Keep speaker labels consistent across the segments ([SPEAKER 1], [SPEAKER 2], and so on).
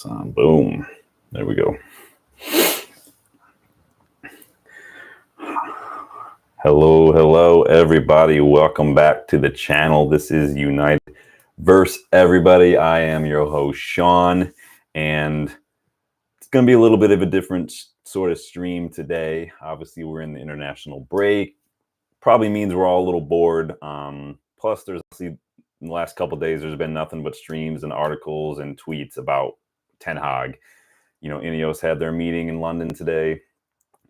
[SPEAKER 1] this on. Boom. There we go. Hello, everybody. Welcome back to the channel. This is United versus Everybody. I am your host, Sean, and it's going to be a little bit of a different sort of stream today. Obviously, we're in the international break. Probably means we're all a little bored. Plus, there's in the last couple of days, there's been nothing but streams and articles and tweets about tenhag. You know, Ineos had their meeting in London today.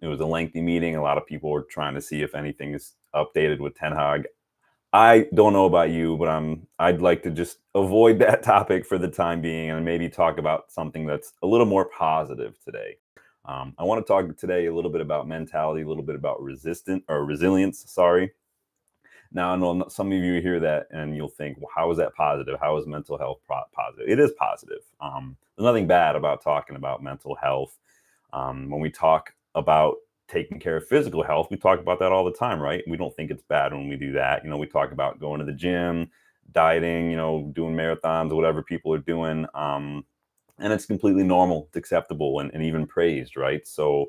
[SPEAKER 1] It was a lengthy meeting. A lot of people were trying to see if anything is updated with tenhag. I don't know about you, but I'd like to just avoid that topic for the time being and maybe talk about something that's a little more positive today. I want to talk today a little bit about mentality, a little bit about resilience. Sorry. Now, I know some of you hear that and you'll think, well, how is that positive? How is mental health positive? It is positive. There's nothing bad about talking about mental health. When we talk about taking care of physical health, we talk about that all the time, right? We don't think it's bad when we do that. You know, we talk about going to the gym, dieting, you know, doing marathons, whatever people are doing. And it's completely normal, it's acceptable, and even praised, right? So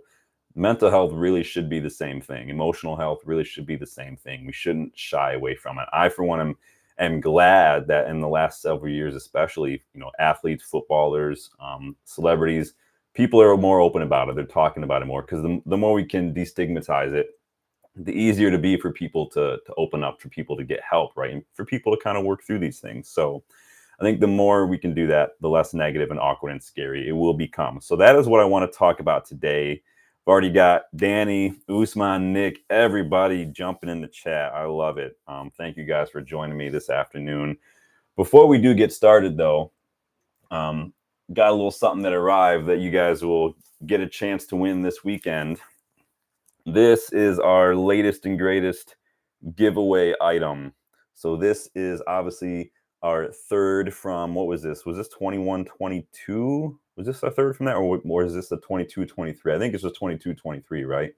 [SPEAKER 1] mental health really should be the same thing. Emotional health really should be the same thing. We shouldn't shy away from it. I, for one, am glad that in the last several years, especially, you know, athletes, footballers, celebrities, people are more open about it. They're talking about it more because the more we can destigmatize it, the easier to be for people to open up, for people to get help, right? And for people to kind of work through these things. So I think the more we can do that, the less negative and awkward and scary it will become. So that is what I want to talk about today. I've already got Danny, Usman, Nick, everybody jumping in the chat. I love it. Thank you guys for joining me this afternoon. Before we do get started, though, got a little something that arrived that you guys will get a chance to win this weekend. This is our latest and greatest giveaway item. So this is obviously our third from, what was this? Was this 21-22? Was this our third from that? Or is this a 22-23? I think it's just 22-23, right?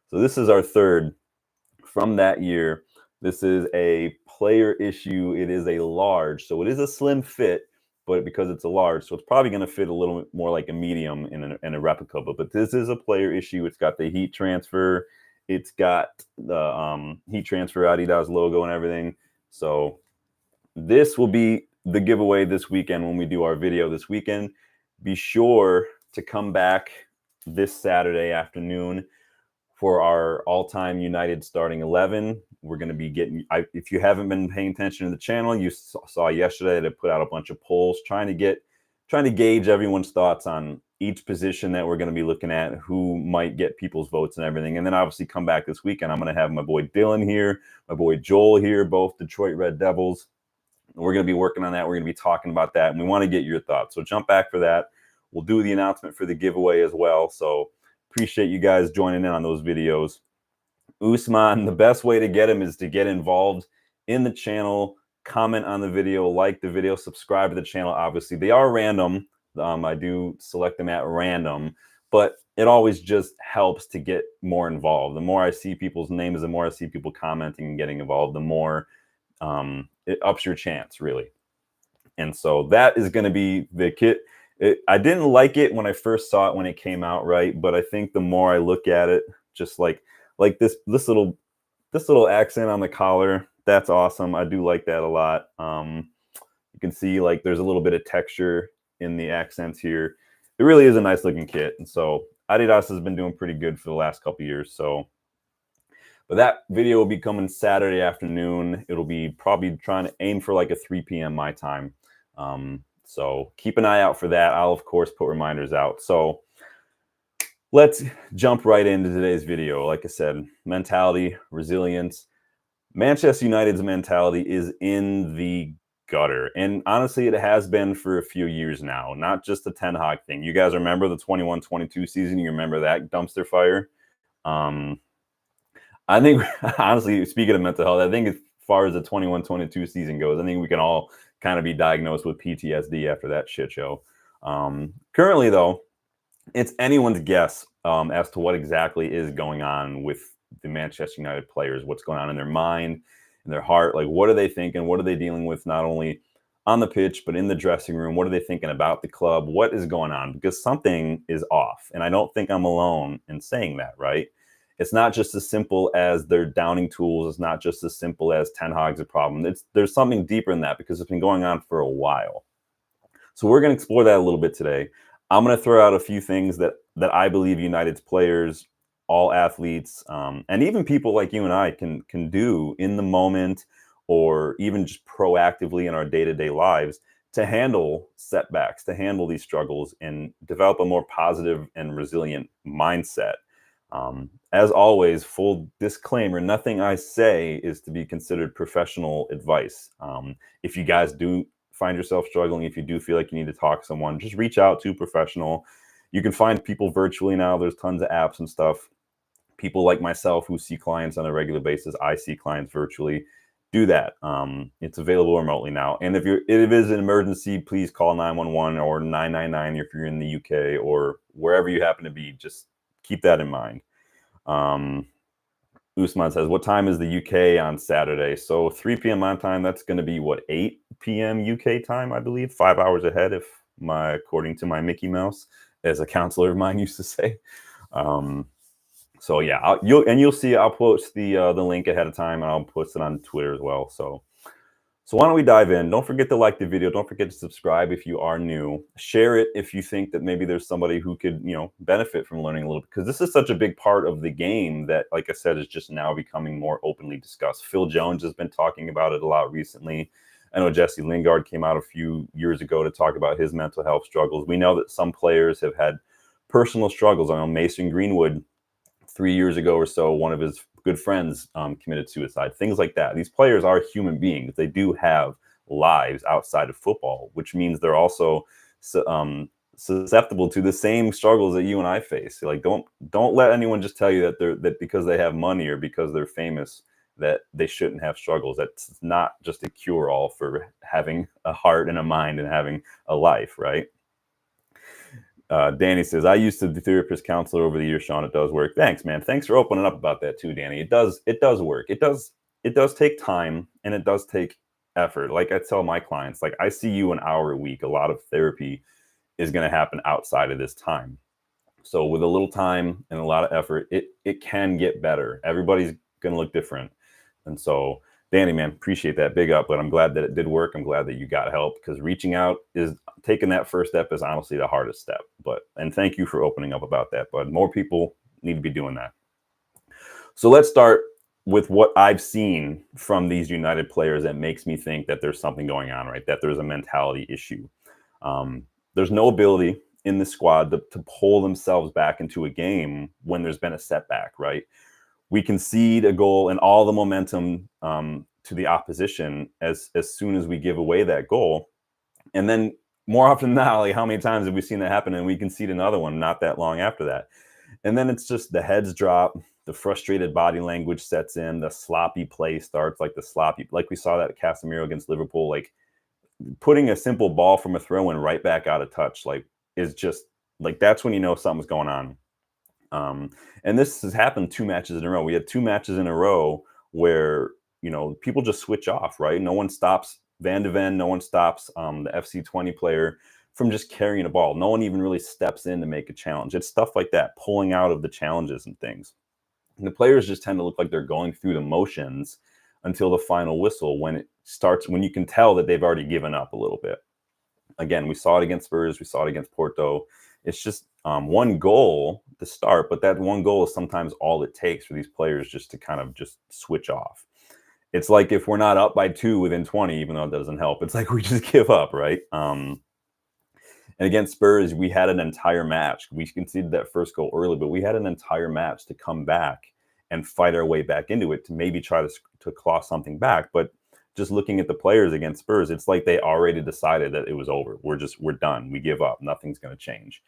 [SPEAKER 1] So this is our third from that year. This is a player issue. It is a large. So it is a slim fit, but because it's a large, so it's probably going to fit a little bit more like a medium in a replica. But this is a player issue. It's got the heat transfer. It's got the heat transfer Adidas logo and everything. So this will be the giveaway this weekend when we do our video this weekend. Be sure to come back this Saturday afternoon for our all-time United starting 11. We're going to be getting, if you haven't been paying attention to the channel, you saw yesterday that I put out a bunch of polls trying to gauge everyone's thoughts on each position that we're going to be looking at, who might get people's votes and everything. And then obviously come back this weekend. I'm going to have my boy Dylan here, my boy Joel here, both Detroit Red Devils. We're going to be working on that. We're going to be talking about that, and we want to get your thoughts. So jump back for that. We'll do the announcement for the giveaway as well. So appreciate you guys joining in on those videos. Usman, the best way to get him is to get involved in the channel, comment on the video, like the video, subscribe to the channel. Obviously, they are random. I do select them at random, but it always just helps to get more involved. The more I see people's names, the more I see people commenting and getting involved, the more it ups your chance, really. And so that is going to be the kit. I didn't like it when I first saw it when it came out, right? But I think the more I look at it, just like this little accent on the collar, that's awesome. I do like that a lot. You can see like there's a little bit of texture in the accents here. It really is a nice looking kit. And so Adidas has been doing pretty good for the last couple of years. So, but that video will be coming Saturday afternoon. It'll be probably trying to aim for like a 3 p.m. my time. So keep an eye out for that. I'll, of course, put reminders out. So let's jump right into today's video. Like I said, mentality, resilience. Manchester United's mentality is in the gutter. And honestly, it has been for a few years now, not just the tenhag thing. You guys remember the 21-22 season? You remember that dumpster fire? I think, honestly, speaking of mental health, I think as far as the 21-22 season goes, I think we can all kind of be diagnosed with PTSD after that shit show. Currently, though, it's anyone's guess as to what exactly is going on with the Manchester United players, what's going on in their mind, in their heart. Like, what are they thinking? What are they dealing with, not only on the pitch, but in the dressing room. What are they thinking about the club? What is going on? Because something is off. And I don't think I'm alone in saying that, right? It's not just as simple as they're downing tools. It's not just as simple as tenhag's a problem. There's something deeper in that because it's been going on for a while. So we're going to explore that a little bit today. I'm going to throw out a few things that I believe United's players, all athletes, and even people like you and I can do in the moment, or even just proactively in our day-to-day lives to handle setbacks, to handle these struggles, and develop a more positive and resilient mindset. As always, full disclaimer, nothing I say is to be considered professional advice. If you guys do find yourself struggling, if you do feel like you need to talk to someone, just reach out to a professional. You can find people virtually now. There's tons of apps and stuff. People like myself who see clients on a regular basis, I see clients virtually. Do that. It's available remotely now. And if it is an emergency, please call 911 or 999 if you're in the UK or wherever you happen to be. Just keep that in mind. Usman says, what time is the UK on Saturday? So 3 p.m. my time, that's going to be what, 8 p.m. UK time, I believe, 5 hours ahead, according to my Mickey Mouse, as a counselor of mine used to say. So yeah, you'll see, I'll post the link ahead of time, and I'll post it on Twitter as well. So why don't we dive in? Don't forget to like the video. Don't forget to subscribe if you are new. Share it if you think that maybe there's somebody who could, benefit from learning a little bit, because this is such a big part of the game that, like I said, is just now becoming more openly discussed. Phil Jones has been talking about it a lot recently. I know Jesse Lingard came out a few years ago to talk about his mental health struggles. We know that some players have had personal struggles. I know Mason Greenwood, 3 years ago or so, one of his good friends committed suicide, things like that. These players are human beings. They do have lives outside of football, which means they're also susceptible to the same struggles that you and I face. Like, don't let anyone just tell you that because they have money or because they're famous that they shouldn't have struggles. That's not just a cure-all for having a heart and a mind and having a life, right? Danny says, I used to be a therapist counselor over the years, Sean. It does work. Thanks, man. Thanks for opening up about that too, Danny. It does work. It does take time, and it does take effort. Like I tell my clients, like, I see you an hour a week. A lot of therapy is going to happen outside of this time. So with a little time and a lot of effort, it can get better. Everybody's going to look different. And so, Danny, man, appreciate that. Big up. But I'm glad that it did work. I'm glad that you got help, because reaching out taking that first step is honestly the hardest step. And thank you for opening up about that. But more people need to be doing that. So let's start with what I've seen from these United players that makes me think that there's something going on, right? That there's a mentality issue. There's no ability in the squad to pull themselves back into a game when there's been a setback, right? We concede a goal and all the momentum to the opposition as soon as we give away that goal. And then more often than not, like, how many times have we seen that happen and we concede another one not that long after that? And then it's just the heads drop, the frustrated body language sets in, the sloppy play starts, like we saw that at Casemiro against Liverpool, like putting a simple ball from a throw in right back out of touch, like, is just like, that's when you know something's going on. And this has happened 2 matches in a row. We had 2 matches in a row where, people just switch off, right? No one stops Van de Ven, no one stops the FC20 player from just carrying a ball. No one even really steps in to make a challenge. It's stuff like that, pulling out of the challenges and things. And the players just tend to look like they're going through the motions until the final whistle, when you can tell that they've already given up a little bit. Again, we saw it against Spurs, we saw it against Porto. It's just one goal to start, but that one goal is sometimes all it takes for these players just to kind of just switch off. It's like, if we're not up by 2 within 20, even though it doesn't help, it's like we just give up, right? And against Spurs, we had an entire match. We conceded that first goal early, but we had an entire match to come back and fight our way back into it, to maybe try to claw something back. But just looking at the players against Spurs, it's like they already decided that it was over. We're done. We give up. Nothing's going to change.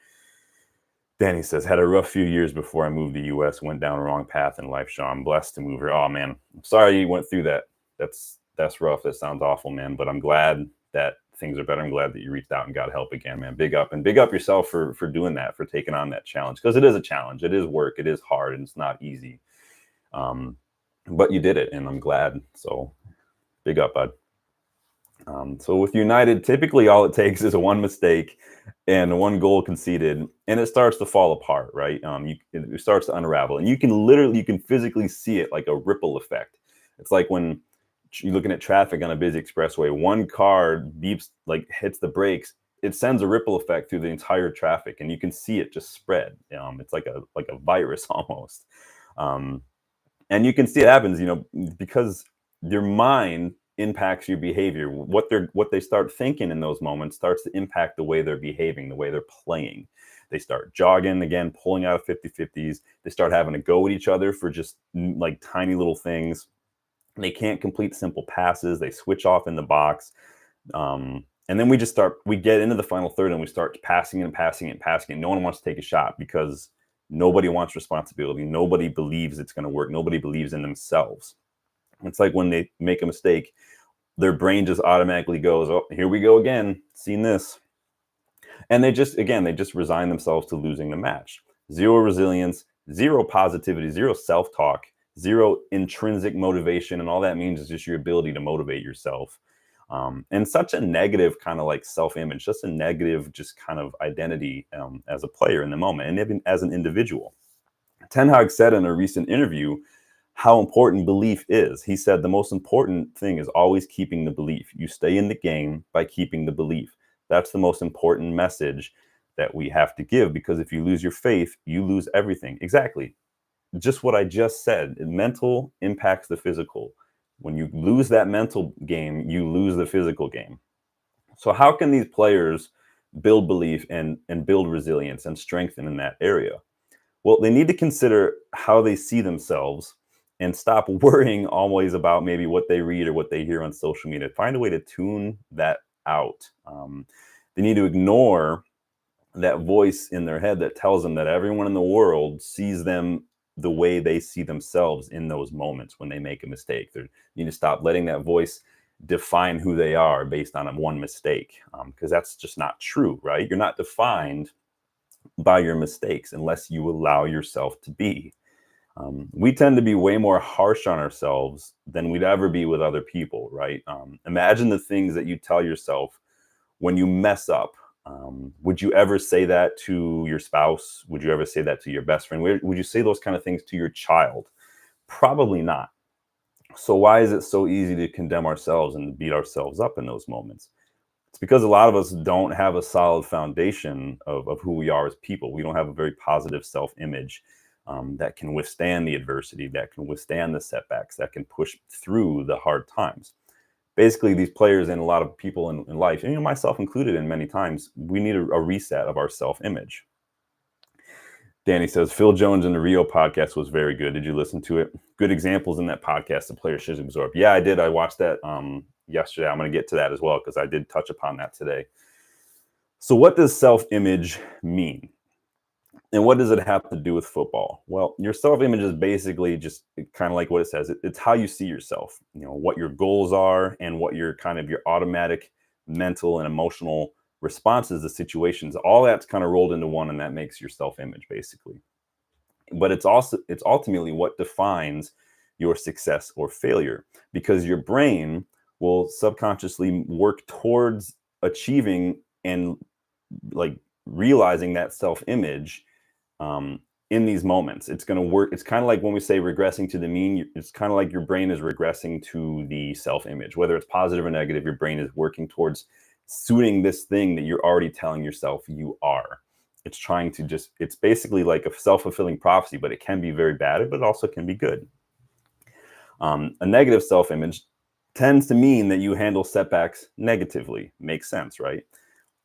[SPEAKER 1] Danny says, had a rough few years before I moved to US, went down a wrong path in life, Sean. I'm blessed to move here. Oh, man, I'm sorry you went through that. That's rough. That sounds awful, man. But I'm glad that things are better. I'm glad that you reached out and got help again, man. Big up. And big up yourself for doing that, for taking on that challenge. Because it is a challenge. It is work. It is hard, and it's not easy. But you did it, and I'm glad. So big up, bud. So with United, typically all it takes is a one mistake and one goal conceded, and it starts to fall apart, right? It starts to unravel, and you can physically see it like a ripple effect. It's like when you're looking at traffic on a busy expressway, one car beeps, like hits the brakes, it sends a ripple effect through the entire traffic, and you can see it just spread. It's like a virus almost. Um, and you can see it happens, because your mind impacts your behavior. What they start thinking in those moments starts to impact the way they're behaving, the way they're playing. They start jogging again, pulling out of 50-50s. They start having to go at each other for just like tiny little things. They can't complete simple passes. They switch off in the box. And then we get into the final third and we start passing and passing and passing. And no one wants to take a shot because nobody wants responsibility. Nobody believes it's going to work. Nobody believes in themselves. It's like when they make a mistake, their brain just automatically goes, "Oh, here we go again, seen this." And they just resign themselves to losing the match. Zero resilience, zero positivity, zero self-talk, zero intrinsic motivation. And all that means is just your ability to motivate yourself. And such a negative kind of like self-image, just a negative, just kind of identity as a player in the moment and even as an individual. Tenhag said in a recent interview how important belief is. He said the most important thing is always keeping the belief. You stay in the game by keeping the belief. That's the most important message that we have to give, because if you lose your faith, you lose everything. Exactly. Just what I just said. Mental impacts the physical. When you lose that mental game, you lose the physical game. So how can these players build belief and build resilience and strengthen in that area? Well, they need to consider how they see themselves and stop worrying always about maybe what they read or what they hear on social media. Find a way to tune that out. They need to ignore that voice in their head that tells them that everyone in the world sees them the way they see themselves in those moments when they make a mistake. They need to stop letting that voice define who they are based on a one mistake, because that's just not true, right? You're not defined by your mistakes unless you allow yourself to be. We tend to be way more harsh on ourselves than we'd ever be with other people, right? Imagine the things that you tell yourself when you mess up. Would you ever say that to your spouse? Would you ever say that to your best friend? Would you say those kind of things to your child? Probably not. So why is it so easy to condemn ourselves and beat ourselves up in those moments? It's because a lot of us don't have a solid foundation of who we are as people. We don't have a very positive self-image that can withstand the adversity, that can withstand the setbacks, that can push through the hard times. Basically, these players and a lot of people in life, and myself included in many times, we need a reset of our self-image. Danny says, Phil Jones in the Rio podcast was very good. Did you listen to it? Good examples in that podcast the player should absorb. Yeah, I did. I watched that yesterday. I'm going to get to that as well because I did touch upon that today. So what does self-image mean? And what does it have to do with football? Well, your self-image is basically just kind of like what it says. It's how you see yourself, what your goals are and what your kind of your automatic mental and emotional responses to situations. All that's kind of rolled into one, and that makes your self-image basically. But it's ultimately what defines your success or failure, because your brain will subconsciously work towards achieving and like realizing that self-image in these moments. It's going to work. It's kind of like when we say regressing to the mean, it's kind of like your brain is regressing to the self-image, whether it's positive or negative. Your brain is working towards suiting this thing that you're already telling yourself you are. It's trying to it's basically like a self-fulfilling prophecy, but it can be very bad, but it also can be good. A negative self-image tends to mean that you handle setbacks negatively. Makes sense, right?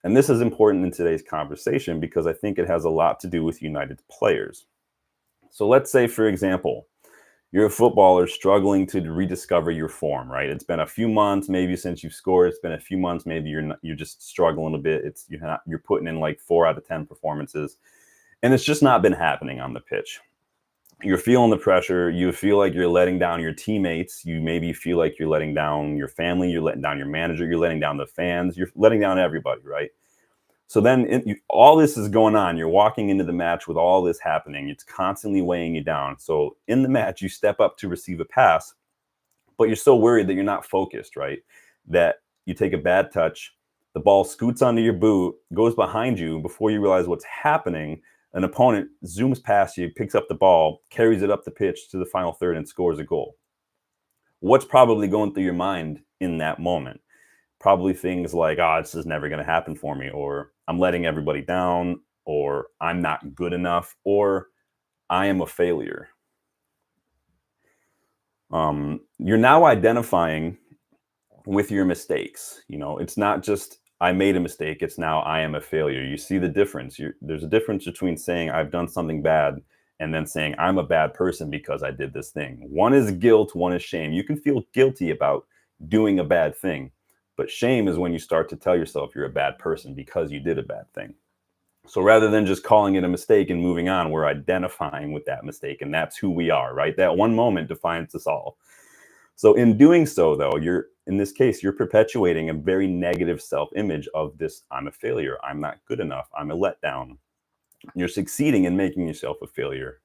[SPEAKER 1] And this is important in today's conversation because I think it has a lot to do with United's players. So let's say, for example, you're a footballer struggling to rediscover your form, right? It's been a few months maybe since you've scored. It's been a few months, maybe you're just struggling a bit. You're putting in like 4 out of 10 performances, and it's just not been happening on the pitch. You're feeling the pressure. You feel like you're letting down your teammates. You maybe feel like you're letting down your family. You're letting down your manager. You're letting down the fans. You're letting down everybody, right? So then all this is going on. You're walking into the match with all this happening. It's constantly weighing you down. So in the match, you step up to receive a pass, but you're so worried that you're not focused, right? That you take a bad touch, the ball scoots onto your boot, goes behind you. Before you realize what's happening, an opponent zooms past you, picks up the ball, carries it up the pitch to the final third, and scores a goal. What's probably going through your mind in that moment? Probably things like, oh, this is never going to happen for me, or I'm letting everybody down, or I'm not good enough, or I am a failure. You're now identifying with your mistakes. You know, it's not just I made a mistake, it's now I am a failure. You see the difference. There's a difference between saying I've done something bad and then saying I'm a bad person because I did this thing. One is guilt, one is shame. You can feel guilty about doing a bad thing, but shame is when you start to tell yourself you're a bad person because you did a bad thing. So rather than just calling it a mistake and moving on, we're identifying with that mistake, and that's who we are, right? That one moment defines us all. So in doing so, though, in this case, you're perpetuating a very negative self-image of this, I'm a failure, I'm not good enough, I'm a letdown. You're succeeding in making yourself a failure.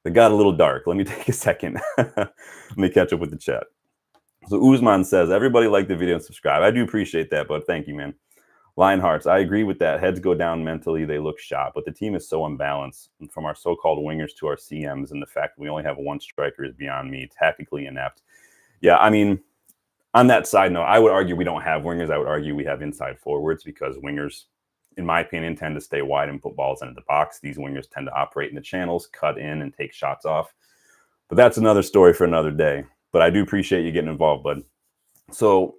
[SPEAKER 1] It got a little dark. Let me take a second. Let me catch up with the chat. So Uzman says, everybody like the video and subscribe. I do appreciate that, but thank you, man. Lionhearts, I agree with that. Heads go down mentally, they look shot, but the team is so unbalanced. And from our so-called wingers to our CMs, and the fact that we only have one striker is beyond me, tactically inept. Yeah, I mean, on that side note, I would argue we don't have wingers. I would argue we have inside forwards, because wingers, in my opinion, tend to stay wide and put balls into the box. These wingers tend to operate in the channels, cut in, and take shots off. But that's another story for another day. But I do appreciate you getting involved, bud. So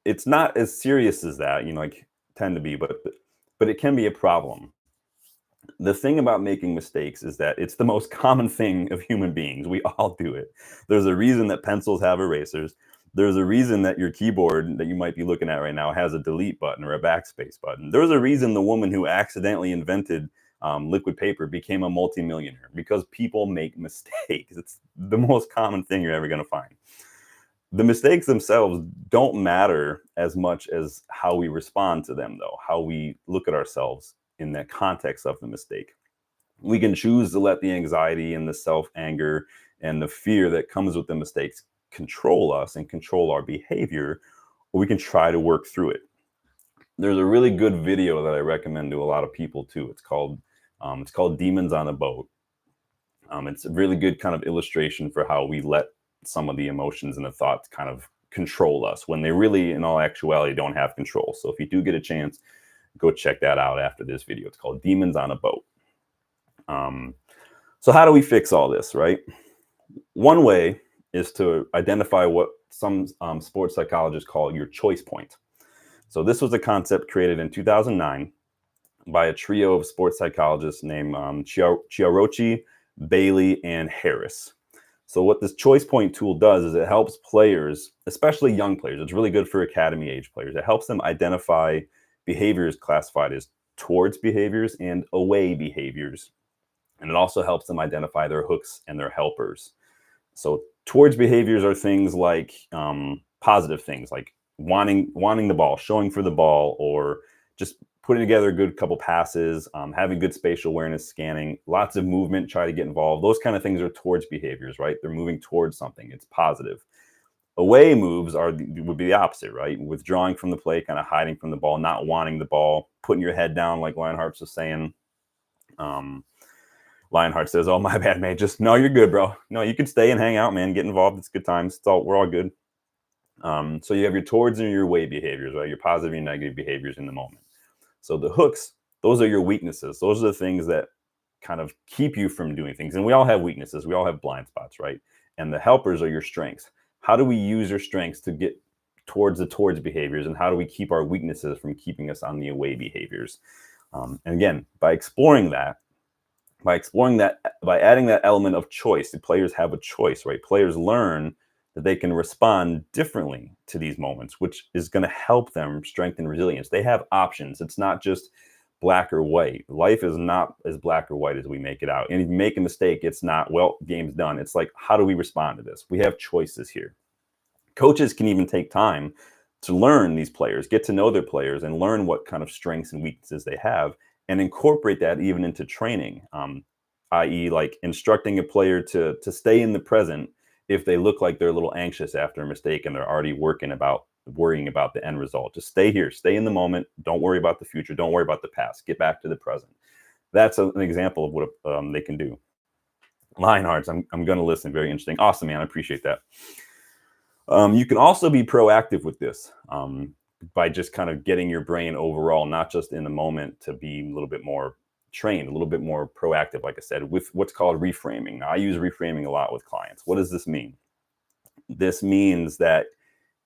[SPEAKER 1] it's not as serious as that, you know, like tend to be, but it can be a problem. The thing about making mistakes is that it's the most common thing of human beings. We all do it. There's a reason that pencils have erasers. There's a reason that your keyboard that you might be looking at right now has a delete button or a backspace button. There's a reason the woman who accidentally invented liquid paper became a multimillionaire, because people make mistakes. It's the most common thing you're ever going to find. The mistakes themselves don't matter as much as how we respond to them, though, how we look at ourselves in that context of the mistake. We can choose to let the anxiety and the self-anger and the fear that comes with the mistakes control us and control our behavior, or we can try to work through it. There's a really good video that I recommend to a lot of people too. It's called Demons on a Boat. It's a really good kind of illustration for how we let some of the emotions and the thoughts kind of control us when they really, in all actuality, don't have control. So if you do get a chance, go check that out after this video. It's called Demons on a Boat. So how do we fix all this, right? One way is to identify what some sports psychologists call your choice point. So this was a concept created in 2009 by a trio of sports psychologists named Chiarochi, Bailey, and Harris. So what this choice point tool does is it helps players, especially young players, it's really good for academy age players. It helps them identify behaviors classified as towards behaviors and away behaviors. And it also helps them identify their hooks and their helpers. So towards behaviors are things like positive things, like wanting the ball, showing for the ball, or just putting together a good couple passes, having good spatial awareness, scanning, lots of movement, try to get involved. Those kind of things are towards behaviors, right? They're moving towards something. It's positive. Away moves would be the opposite, right? Withdrawing from the play, kind of hiding from the ball, not wanting the ball, putting your head down, like Lionhearts was saying. Lionheart says, "Oh, my bad, mate. Just no, you're good, bro. No, you can stay and hang out, man. Get involved. It's good times. We're all good." So you have your towards and your away behaviors, right? Your positive and negative behaviors in the moment. So the hooks, those are your weaknesses. Those are the things that kind of keep you from doing things. And we all have weaknesses. We all have blind spots, right? And the helpers are your strengths. How do we use your strengths to get towards the towards behaviors? And how do we keep our weaknesses from keeping us on the away behaviors? And again, by exploring that, by adding that element of choice, the players have a choice, right? Players learn that they can respond differently to these moments, which is going to help them strengthen resilience. They have options. It's not just black or white. Life is not as black or white as we make it out. And if you make a mistake, it's not, well, game's done. It's like, how do we respond to this? We have choices here. Coaches can even take time to learn these players, get to know their players, and learn what kind of strengths and weaknesses they have, and incorporate that even into training, i.e. like instructing a player to stay in the present if they look like they're a little anxious after a mistake and they're already working about worrying about the end result. Just stay here, stay in the moment. Don't worry about the future. Don't worry about the past. Get back to the present. That's an example of what they can do. Lionhearts, I'm going to listen. Very interesting. Awesome, man. I appreciate that. You can also be proactive with this by just kind of getting your brain overall, not just in the moment, to be a little bit more trained, a little bit more proactive, like I said, with what's called reframing. Now, I use reframing a lot with clients. What does this mean? This means that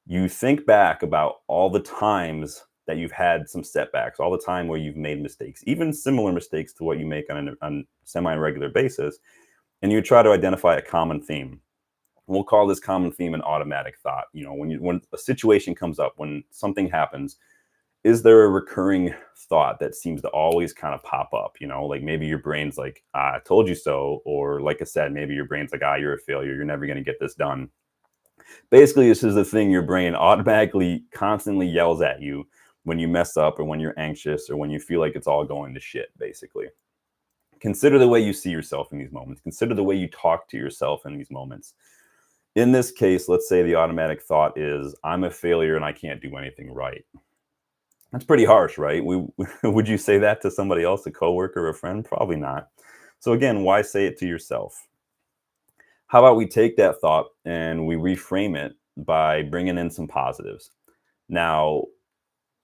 [SPEAKER 1] you think back about all the times that you've had some setbacks, all the time where you've made mistakes, even similar mistakes to what you make on a semi-regular basis, and you try to identify a common theme. We'll call this common theme an automatic thought. You know, when a situation comes up, when something happens, is there a recurring thought that seems to always kind of pop up? You know, like maybe your brain's like, I told you so. Or like I said, maybe your brain's like, you're a failure. You're never going to get this done. Basically, this is the thing your brain automatically constantly yells at you when you mess up, or when you're anxious, or when you feel like it's all going to shit, basically. Consider the way you see yourself in these moments. Consider the way you talk to yourself in these moments. In this case, let's say the automatic thought is, I'm a failure and I can't do anything right. That's pretty harsh, right? Would you say that to somebody else, a coworker, a friend? Probably not. So again, why say it to yourself? How about we take that thought and we reframe it by bringing in some positives? Now,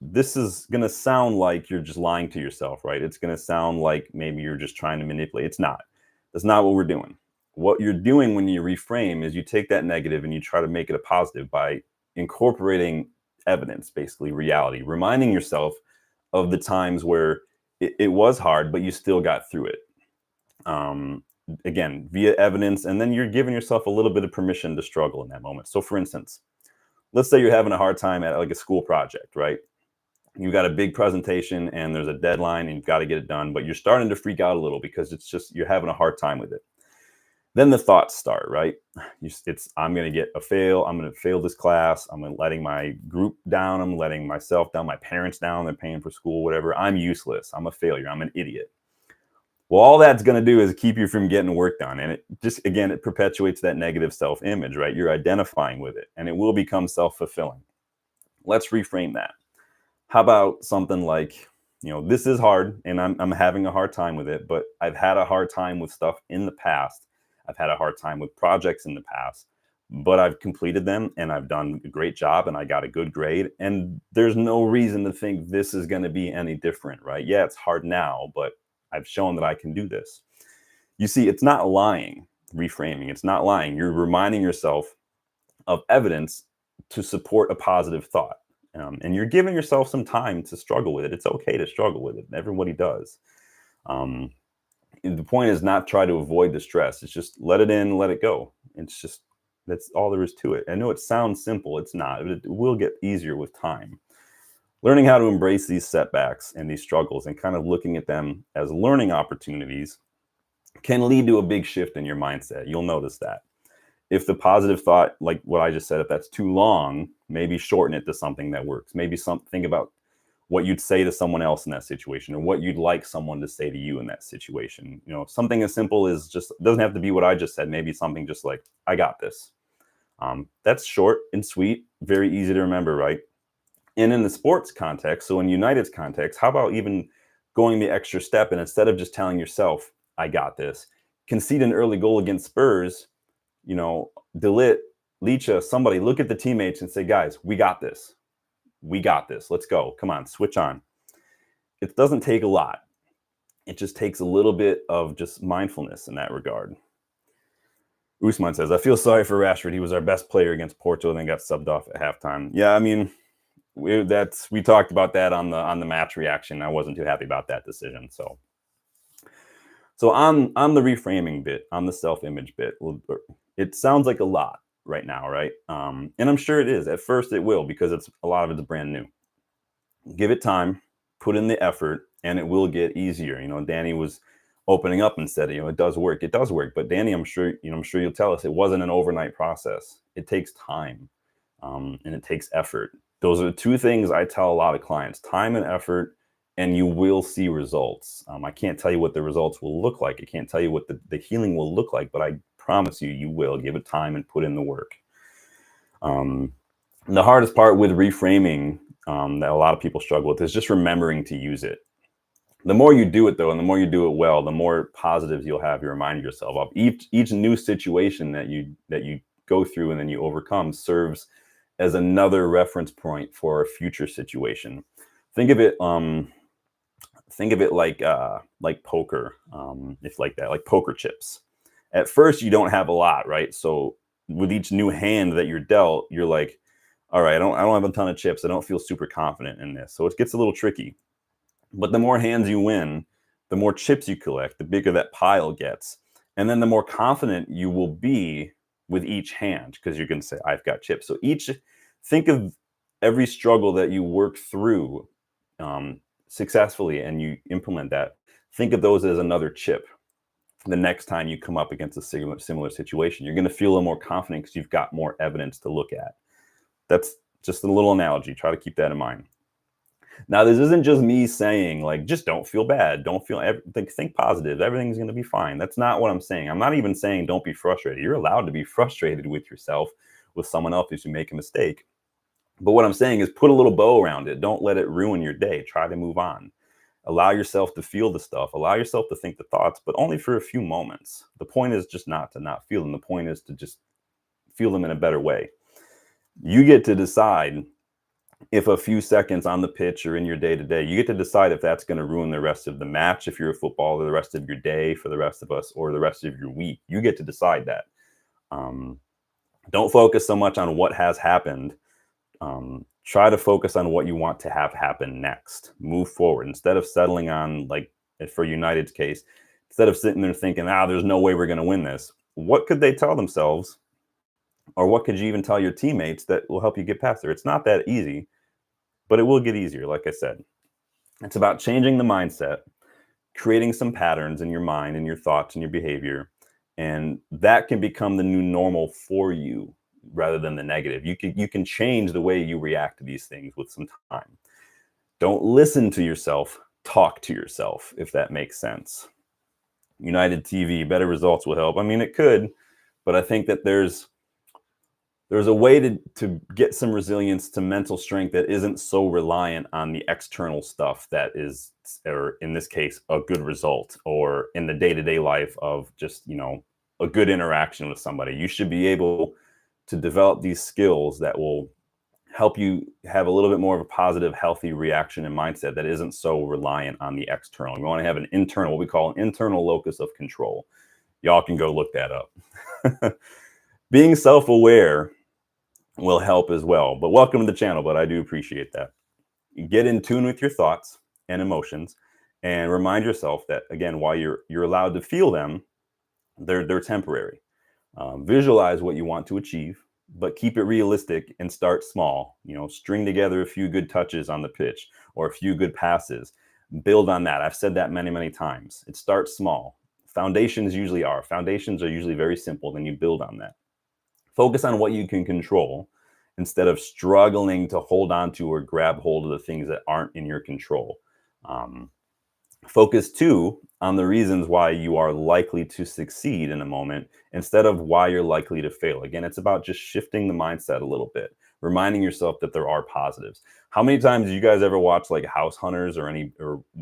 [SPEAKER 1] this is going to sound like you're just lying to yourself, right? It's going to sound like maybe you're just trying to manipulate. It's not. That's not what we're doing. What you're doing when you reframe is you take that negative and you try to make it a positive by incorporating evidence, basically reality, reminding yourself of the times where it was hard, but you still got through it. Again, via evidence, and then you're giving yourself a little bit of permission to struggle in that moment. So for instance, let's say you're having a hard time at like a school project, right? You've got a big presentation and there's a deadline and you've got to get it done, but you're starting to freak out a little because it's just, you're having a hard time with it. Then the thoughts start, right? I'm going to get a fail. I'm going to fail this class. I'm letting my group down. I'm letting myself down, my parents down. They're paying for school, whatever. I'm useless. I'm a failure. I'm an idiot. Well, all that's going to do is keep you from getting work done. And it just, again, it perpetuates that negative self-image, right? You're identifying with it and it will become self-fulfilling. Let's reframe that. How about something like, you know, this is hard and I'm having a hard time with it, but I've had a hard time with stuff in the past. I've had a hard time with projects in the past, but I've completed them and I've done a great job and I got a good grade. And there's no reason to think this is going to be any different, right? Yeah, it's hard now, but I've shown that I can do this. You see, it's not lying, reframing. It's not lying. You're reminding yourself of evidence to support a positive thought. And you're giving yourself some time to struggle with it. It's okay to struggle with it. Everybody does. The point is not try to avoid the stress. It's just let it in, let it go. It's just, that's all there is to it. I know it sounds simple. It's not. It will get easier with time. Learning how to embrace these setbacks and these struggles and kind of looking at them as learning opportunities can lead to a big shift in your mindset. You'll notice that. If the positive thought, like what I just said, if that's too long, maybe shorten it to something that works. Maybe think about what you'd say to someone else in that situation, or what you'd like someone to say to you in that situation. You know, something as simple as just, it doesn't have to be what I just said. Maybe something just like, I got this. That's short and sweet, very easy to remember, right? And in the sports context, so in United's context, how about even going the extra step, and instead of just telling yourself, I got this, concede an early goal against Spurs, you know, Delit, Licha, somebody look at the teammates and say, guys, we got this. We got this. Let's go. Come on, switch on. It doesn't take a lot. It just takes a little bit of just mindfulness in that regard. Usman says, I feel sorry for Rashford. He was our best player against Porto and then got subbed off at halftime. Yeah, I mean, we talked about that on the match reaction. I wasn't too happy about that decision. So on the reframing bit, on the self-image bit, it sounds like a lot right now, right? And I'm sure it is. At first it will, because a lot of it's brand new. Give it time, put in the effort, and it will get easier. You know, Danny was opening up and said, you know, it does work. It does work. But Danny, I'm sure you'll tell us it wasn't an overnight process. It takes time, and it takes effort. Those are the two things I tell a lot of clients: time and effort, and you will see results. I can't tell you what the results will look like. I can't tell you what the healing will look like, but I promise you, you will. Give it time and put in the work. And the hardest part with reframing that a lot of people struggle with is just remembering to use it. The more you do it though, and the more you do it well, the more positives you'll have. You remind yourself of each new situation that you go through and then you overcome serves as another reference point for a future situation. Think of it like poker, if like that, like poker chips. At first, you don't have a lot, right? So with each new hand that you're dealt, you're like, all right, I don't have a ton of chips. I don't feel super confident in this. So it gets a little tricky. But the more hands you win, the more chips you collect, the bigger that pile gets. And then the more confident you will be with each hand because you're going to say, I've got chips. So think of every struggle that you work through successfully and you implement that. Think of those as another chip. The next time you come up against a similar situation, you're going to feel a little more confident because you've got more evidence to look at. That's just a little analogy. Try to keep that in mind. Now, this isn't just me saying, like, just don't feel bad. Don't feel, think positive. Everything's going to be fine. That's not what I'm saying. I'm not even saying don't be frustrated. You're allowed to be frustrated with yourself, with someone else if you make a mistake. But what I'm saying is put a little bow around it. Don't let it ruin your day. Try to move on. Allow yourself to feel the stuff. Allow yourself to think the thoughts, but only for a few moments. The point is just not to not feel them. The point is to just feel them in a better way. You get to decide if a few seconds on the pitch or in your day-to-day, you get to decide if that's going to ruin the rest of the match, if you're a footballer, the rest of your day for the rest of us, or the rest of your week. You get to decide that. Don't focus so much on what has happened. Try to focus on what you want to have happen next. Move forward. Instead of settling on, like for United's case, instead of sitting there thinking, there's no way we're going to win this. What could they tell themselves? Or what could you even tell your teammates that will help you get past there? It's not that easy, but it will get easier. Like I said, it's about changing the mindset, creating some patterns in your mind and your thoughts and your behavior. And that can become the new normal for you rather than the negative. You can change the way you react to these things with some time. Don't listen to yourself, talk to yourself, if that makes sense. United TV, better results will help. I mean, it could, but I think that there's a way to get some resilience to mental strength that isn't so reliant on the external stuff that is, or in this case, a good result, or in the day-to-day life of just, a good interaction with somebody. You should be able to develop these skills that will help you have a little bit more of a positive, healthy reaction and mindset that isn't so reliant on the external. You want to have an internal, what we call an internal locus of control. Y'all can go look that up. Being self-aware will help as well. But welcome to the channel, but I do appreciate that. Get in tune with your thoughts and emotions and remind yourself that, again, while you're allowed to feel them, they're temporary. Visualize what you want to achieve, but keep it realistic and start small. String together a few good touches on the pitch or a few good passes. Build on that. I've said that many, many times. It starts small. Foundations are usually very simple. Then you build on that. Focus on what you can control instead of struggling to hold on to or grab hold of the things that aren't in your control. Focus too on the reasons why you are likely to succeed in a moment instead of why you're likely to fail. Again, it's about just shifting the mindset a little bit, reminding yourself that there are positives. How many times do you guys ever watch like House Hunters or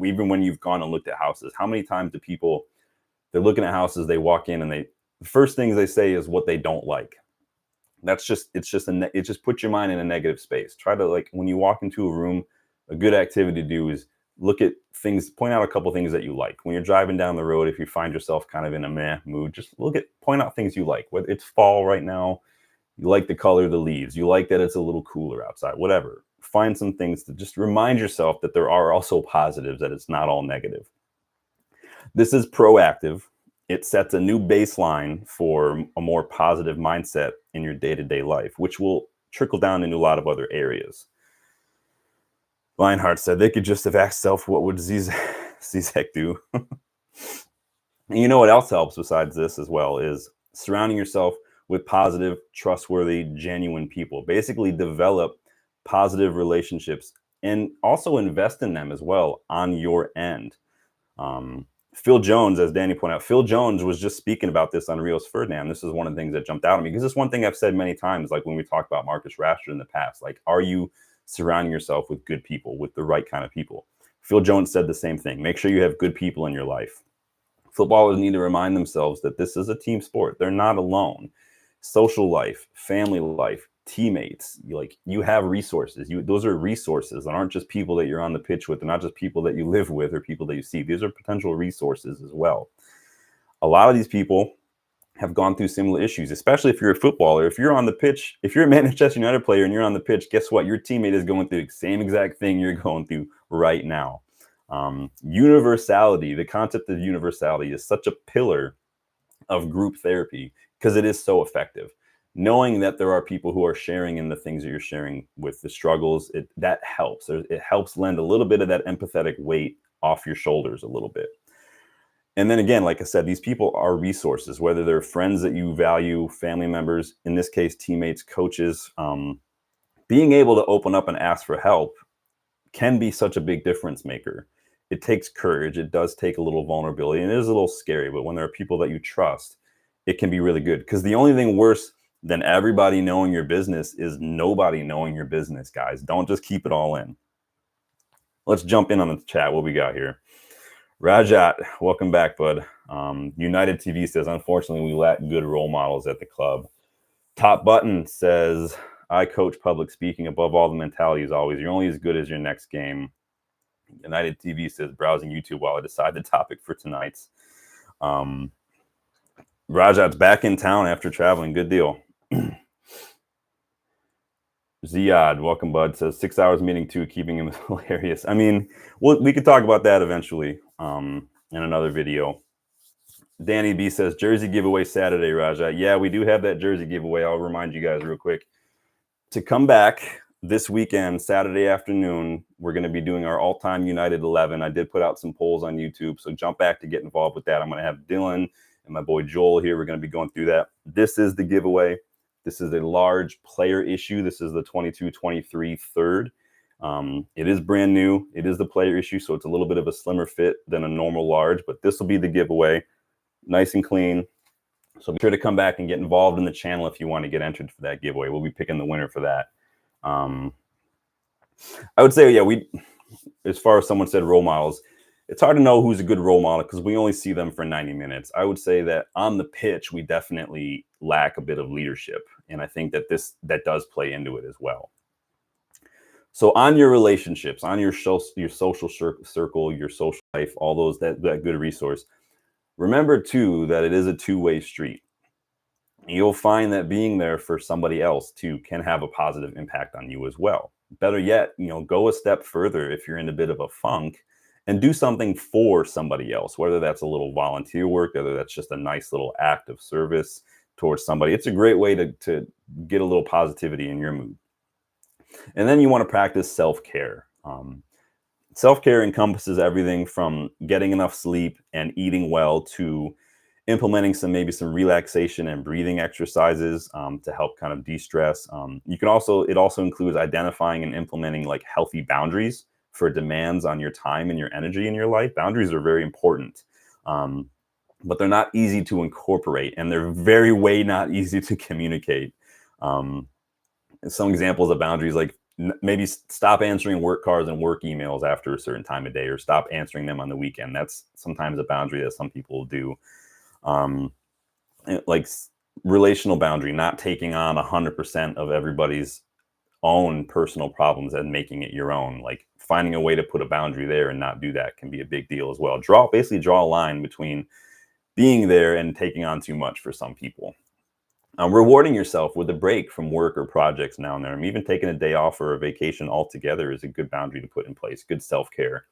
[SPEAKER 1] even when you've gone and looked at houses? How many times do people, they're looking at houses, they walk in and the first things they say is what they don't like. It just puts your mind in a negative space. Try to, like, when you walk into a room, a good activity to do is look at things, point out a couple things that you like. When you're driving down the road, if you find yourself kind of in a meh mood, just point out things you like. Whether it's fall right now, you like the color of the leaves, you like that it's a little cooler outside, whatever. Find some things to just remind yourself that there are also positives, that it's not all negative. This is proactive. It sets a new baseline for a more positive mindset in your day-to-day life, which will trickle down into a lot of other areas. Lionheart said they could just have asked self, what would Zizek do? And you know what else helps besides this as well is surrounding yourself with positive, trustworthy, genuine people. Basically develop positive relationships and also invest in them as well on your end. Phil Jones, as Danny pointed out, Phil Jones was just speaking about this on Rios Ferdinand. This is one of the things that jumped out at me, because it's one thing I've said many times, like when we talk about Marcus Rashford in the past, like, are you surrounding yourself with good people, with the right kind of people? Phil Jones said the same thing. Make sure you have good people in your life. Footballers need to remind themselves that this is a team sport. They're not alone. Social life, family life, teammates, you have resources. Those are resources that aren't just people that you're on the pitch with. They're not just people that you live with or people that you see. These are potential resources as well. A lot of these people have gone through similar issues, especially if you're a footballer. If you're on the pitch, if you're a Manchester United player and you're on the pitch, guess what? Your teammate is going through the same exact thing you're going through right now. Universality, the concept of universality is such a pillar of group therapy because it is so effective. Knowing that there are people who are sharing in the things that you're sharing with, the struggles, that helps. It helps lend a little bit of that empathetic weight off your shoulders a little bit. And then again, like I said, these people are resources, whether they're friends that you value, family members, in this case, teammates, coaches. Being able to open up and ask for help can be such a big difference maker. It takes courage. It does take a little vulnerability, and it is a little scary. But when there are people that you trust, it can be really good. Because the only thing worse than everybody knowing your business is nobody knowing your business, guys. Don't just keep it all in. Let's jump in on the chat. What we got here? Rajat, welcome back, bud. United TV says, unfortunately, we lack good role models at the club. Top Button says, I coach public speaking. Above all, the mentality is always, you're only as good as your next game. United TV says, browsing YouTube while I decide the topic for tonight's. Rajat's back in town after traveling. Good deal. Ziad, welcome, bud. Says 6 hours meeting too, keeping him hilarious. I mean, we could talk about that eventually in another video. Danny B says, jersey giveaway Saturday, Rajat. Yeah, we do have that jersey giveaway. I'll remind you guys real quick. To come back this weekend, Saturday afternoon, we're going to be doing our all-time United 11. I did put out some polls on YouTube, so jump back to get involved with that. I'm going to have Dylan and my boy Joel here. We're going to be going through that. This is the giveaway. This is a large player issue. This is the 22-23 third. It is brand new. It is the player issue, so it's a little bit of a slimmer fit than a normal large, but this will be the giveaway. Nice and clean. So be sure to come back and get involved in the channel if you want to get entered for that giveaway. We'll be picking the winner for that. I would say, yeah, as far as someone said role models, it's hard to know who's a good role model because we only see them for 90 minutes. I would say that on the pitch, we definitely lack a bit of leadership. And I think that that does play into it as well. So on your relationships, on your social circle, your social life, all those, that good resource, remember too, that it is a two-way street. You'll find that being there for somebody else too can have a positive impact on you as well. Better yet, go a step further if you're in a bit of a funk and do something for somebody else, whether that's a little volunteer work, whether that's just a nice little act of service towards somebody. It's a great way to get a little positivity in your mood. And then you want to practice self-care. Self-care encompasses everything from getting enough sleep and eating well to implementing maybe some relaxation and breathing exercises to help kind of de-stress. It also includes identifying and implementing like healthy boundaries for demands on your time and your energy in your life. Boundaries are very important, but they're not easy to incorporate, and they're way not easy to communicate. Some examples of boundaries, like maybe stop answering work calls and work emails after a certain time of day, or stop answering them on the weekend. That's sometimes a boundary that some people do. Like relational boundary, not taking on 100% of everybody's own personal problems and making it your own. Like finding a way to put a boundary there and not do that can be a big deal as well. Basically draw a line between being there and taking on too much for some people. Rewarding yourself with a break from work or projects now and then. Even taking a day off or a vacation altogether is a good boundary to put in place. Good self-care.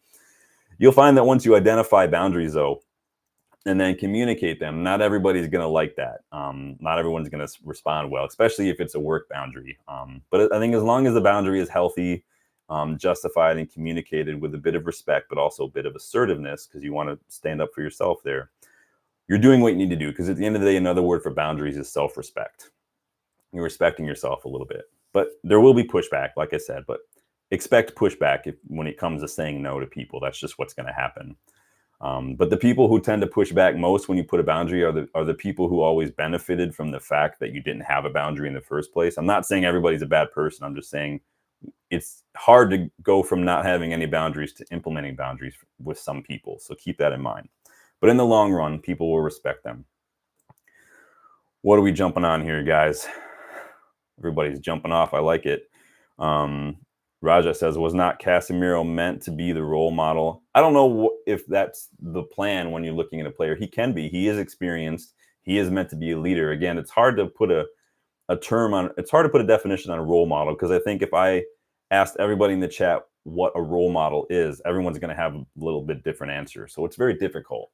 [SPEAKER 1] You'll find that once you identify boundaries, though, and then communicate them, not everybody's going to like that. Not everyone's going to respond well, especially if it's a work boundary. But I think as long as the boundary is healthy, justified, and communicated with a bit of respect, but also a bit of assertiveness, because you want to stand up for yourself there, you're doing what you need to do. Because at the end of the day, another word for boundaries is self-respect. You're respecting yourself a little bit. But there will be pushback, like I said, but expect pushback when it comes to saying no to people. That's just what's going to happen. But the people who tend to push back most when you put a boundary are the people who always benefited from the fact that you didn't have a boundary in the first place. I'm not saying everybody's a bad person. I'm just saying it's hard to go from not having any boundaries to implementing boundaries with some people. So keep that in mind. But in the long run, people will respect them. What are we jumping on here, guys? Everybody's jumping off. I like it. Raja says, was not Casemiro meant to be the role model? I don't know if that's the plan when you're looking at a player. He can be. He is experienced. He is meant to be a leader. Again, it's hard to put a term on, it's hard to put a definition on a role model, because I think if I asked everybody in the chat what a role model is, everyone's going to have a little bit different answer. So it's very difficult.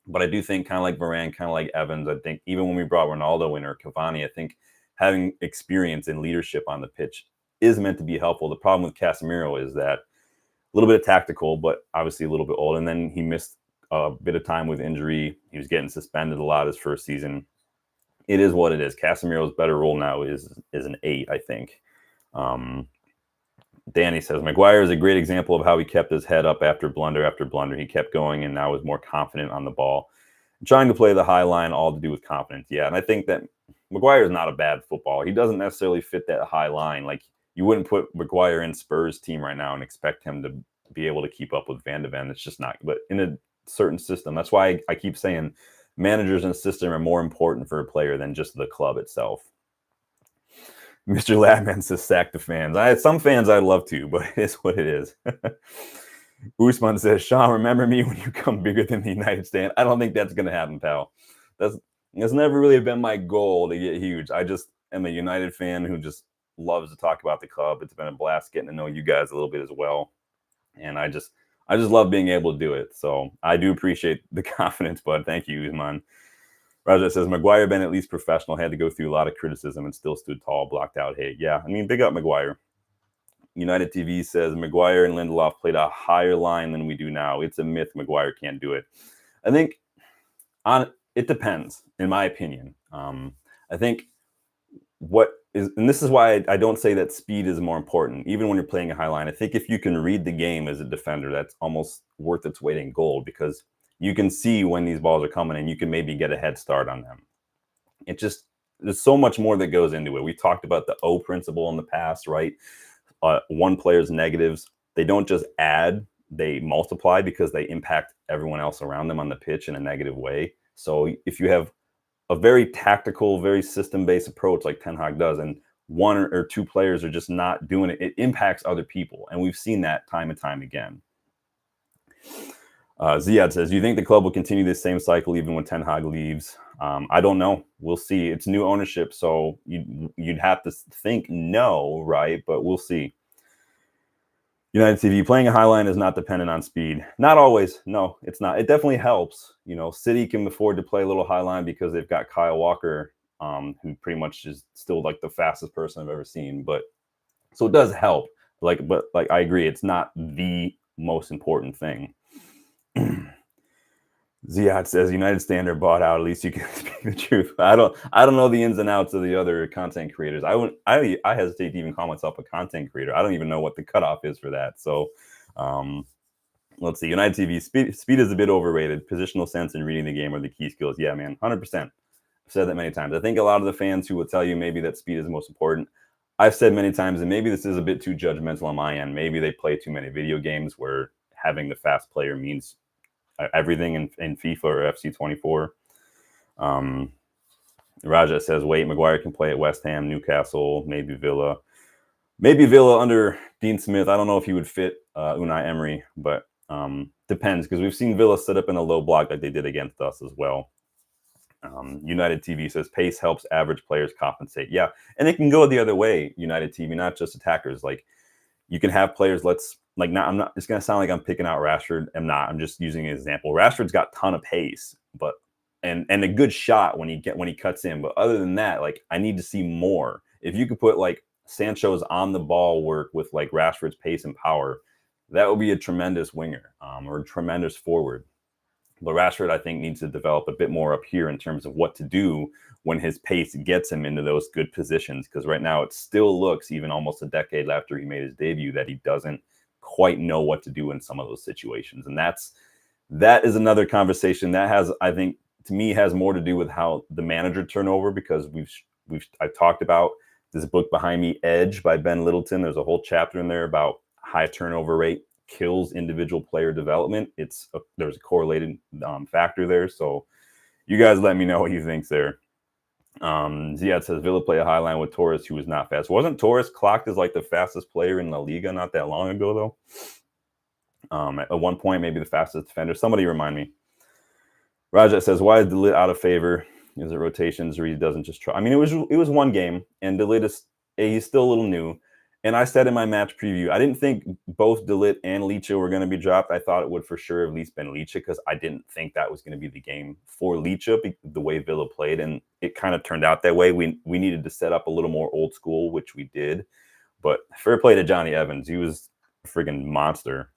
[SPEAKER 1] But I do think kind of like Varane, kind of like Evans, I think even when we brought Ronaldo in or Cavani, I think having experience in leadership on the pitch is meant to be helpful. The problem with Casemiro is that a little bit of tactical, but obviously a little bit old. And then he missed a bit of time with injury. He was getting suspended a lot his first season. It is what it is. Casemiro's better role now is an 8, I think. Danny says, Maguire is a great example of how he kept his head up after blunder after blunder. He kept going and now is more confident on the ball. Trying to play the high line, all to do with confidence. Yeah, and I think that Maguire is not a bad footballer. He doesn't necessarily fit that high line. Like, you wouldn't put Maguire in Spurs team right now and expect him to be able to keep up with Van de Ven. It's just not. But in a certain system, that's why I keep saying managers and system are more important for a player than just the club itself. Mr. Ladman says, sack the fans. Some fans I'd love to, but it is what it is. Usman says, Sean, remember me when you come bigger than the United stand. I don't think that's going to happen, pal. That's never really been my goal to get huge. I just am a United fan who just loves to talk about the club. It's been a blast getting to know you guys a little bit as well. And I just love being able to do it. So I do appreciate the confidence, bud. Thank you, Usman. Raja says, Maguire been at least professional, had to go through a lot of criticism and still stood tall, blocked out hate. Yeah, I mean, big up Maguire. United TV says, Maguire and Lindelof played a higher line than we do now. It's a myth Maguire can't do it. I think it depends, in my opinion. I think and this is why I don't say that speed is more important, even when you're playing a high line. I think if you can read the game as a defender, that's almost worth its weight in gold, because you can see when these balls are coming and you can maybe get a head start on them. There's so much more that goes into it. We talked about the O principle in the past, right? One player's negatives, they don't just add, they multiply, because they impact everyone else around them on the pitch in a negative way. So if you have a very tactical, very system-based approach like Ten Hag does, and one or two players are just not doing it, it impacts other people. And we've seen that time and time again. Ziad says, do you think the club will continue this same cycle even when Ten Hag leaves? I don't know. We'll see. It's new ownership, so you'd have to think no, right? But we'll see. United TV, playing a high line is not dependent on speed. Not always. No, it's not. It definitely helps. City can afford to play a little high line because they've got Kyle Walker, who pretty much is still like the fastest person I've ever seen. But so it does help. But I agree, it's not the most important thing. Ziad says, United Standard bought out. At least you can speak the truth. I don't know the ins and outs of the other content creators. I hesitate to even call myself a content creator. I don't even know what the cutoff is for that. So let's see. United TV, speed is a bit overrated. Positional sense and reading the game are the key skills. Yeah, man, 100%. I've said that many times. I think a lot of the fans who will tell you maybe that speed is the most important, I've said many times, and maybe this is a bit too judgmental on my end. Maybe they play too many video games where having the fast player means everything in FIFA or FC24. Raja says, wait, Maguire can play at West Ham, Newcastle, maybe Villa. Maybe Villa under Dean Smith. I don't know if he would fit Unai Emery, but depends, because we've seen Villa set up in a low block like they did against us as well. United TV says, pace helps average players compensate. Yeah, and it can go the other way, United TV, not just attackers. Like, you can have players, I'm not, it's going to sound like I'm picking out Rashford. I'm not. I'm just using an example. Rashford's got a ton of pace, but and a good shot when he cuts in. But other than that, I need to see more. If you could put Sancho's on the ball work with Rashford's pace and power, that would be a tremendous winger or a tremendous forward. But Rashford, I think, needs to develop a bit more up here in terms of what to do when his pace gets him into those good positions. Because right now it still looks, even almost a decade after he made his debut, that he doesn't quite know what to do in some of those situations. And that's That is another conversation that has, I think, to me, has more to do with how the manager turnover, because I've talked about this book behind me, Edge by Ben Littleton. There's a whole chapter in there about high turnover rate kills individual player development. There's a correlated factor there. So you guys let me know what you think there. Ziad says Villa play a high line with Torres, who was not fast. Wasn't Torres clocked as like the fastest player in La Liga not that long ago though? At one point, maybe the fastest defender. Somebody remind me. Rajat says, why is DeLit out of favor? Is it rotations or he doesn't just try? I mean, it was one game, and DeLit he's still a little new. And I said in my match preview, I didn't think both DeLit and Licha were going to be dropped. I thought it would for sure have at least been Licha, because I didn't think that was going to be the game for Licha, the way Villa played. And it kind of turned out that way. We needed to set up a little more old school, which we did. But fair play to Johnny Evans. He was a friggin' monster.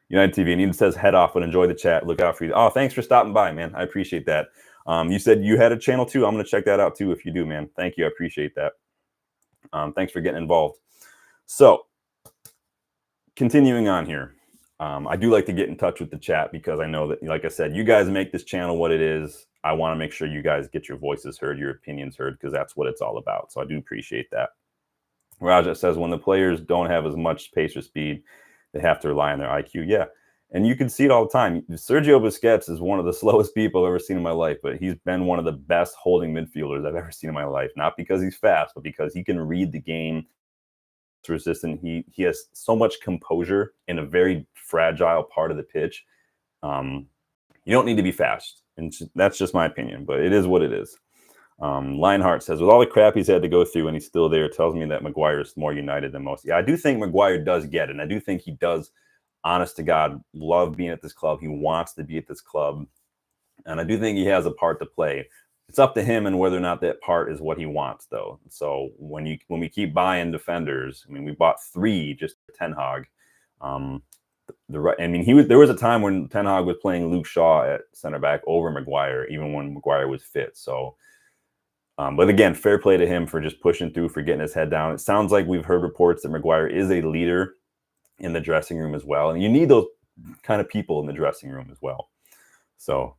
[SPEAKER 1] United TV, and he says head off, but enjoy the chat. Look out for you. Oh, thanks for stopping by, man. I appreciate that. You said you had a channel too. I'm going to check that out too if you do, man. Thank you. I appreciate that. Thanks for getting involved. So continuing on here, I do like to get in touch with the chat, because I know that, like I said, you guys make this channel what it is. I want to make sure you guys get your voices heard, your opinions heard, because that's what it's all about. So I do appreciate that. Raja says when the players don't have as much pace or speed, they have to rely on their IQ. Yeah. And you can see it all the time. Sergio Busquets is one of the slowest people I've ever seen in my life, but he's been one of the best holding midfielders I've ever seen in my life. Not because he's fast, but because he can read the game. It's resistant. He has so much composure in a very fragile part of the pitch. You don't need to be fast. And that's just my opinion, but it is what it is. Lionheart says, with all the crap he's had to go through and he's still there, it tells me that Maguire is more united than most. Yeah, I do think Maguire does get it. And I do think he does, honest to God, love being at this club. He wants to be at this club. And I do think he has a part to play. It's up to him and whether or not that part is what he wants, though. So when we keep buying defenders, I mean, we bought 3 just for Tenhag. There was a time when Tenhag was playing Luke Shaw at center back over Maguire, even when Maguire was fit. So but again, fair play to him for just pushing through, for getting his head down. It sounds like we've heard reports that Maguire is a leader in the dressing room as well. And you need those kind of people in the dressing room as well. So,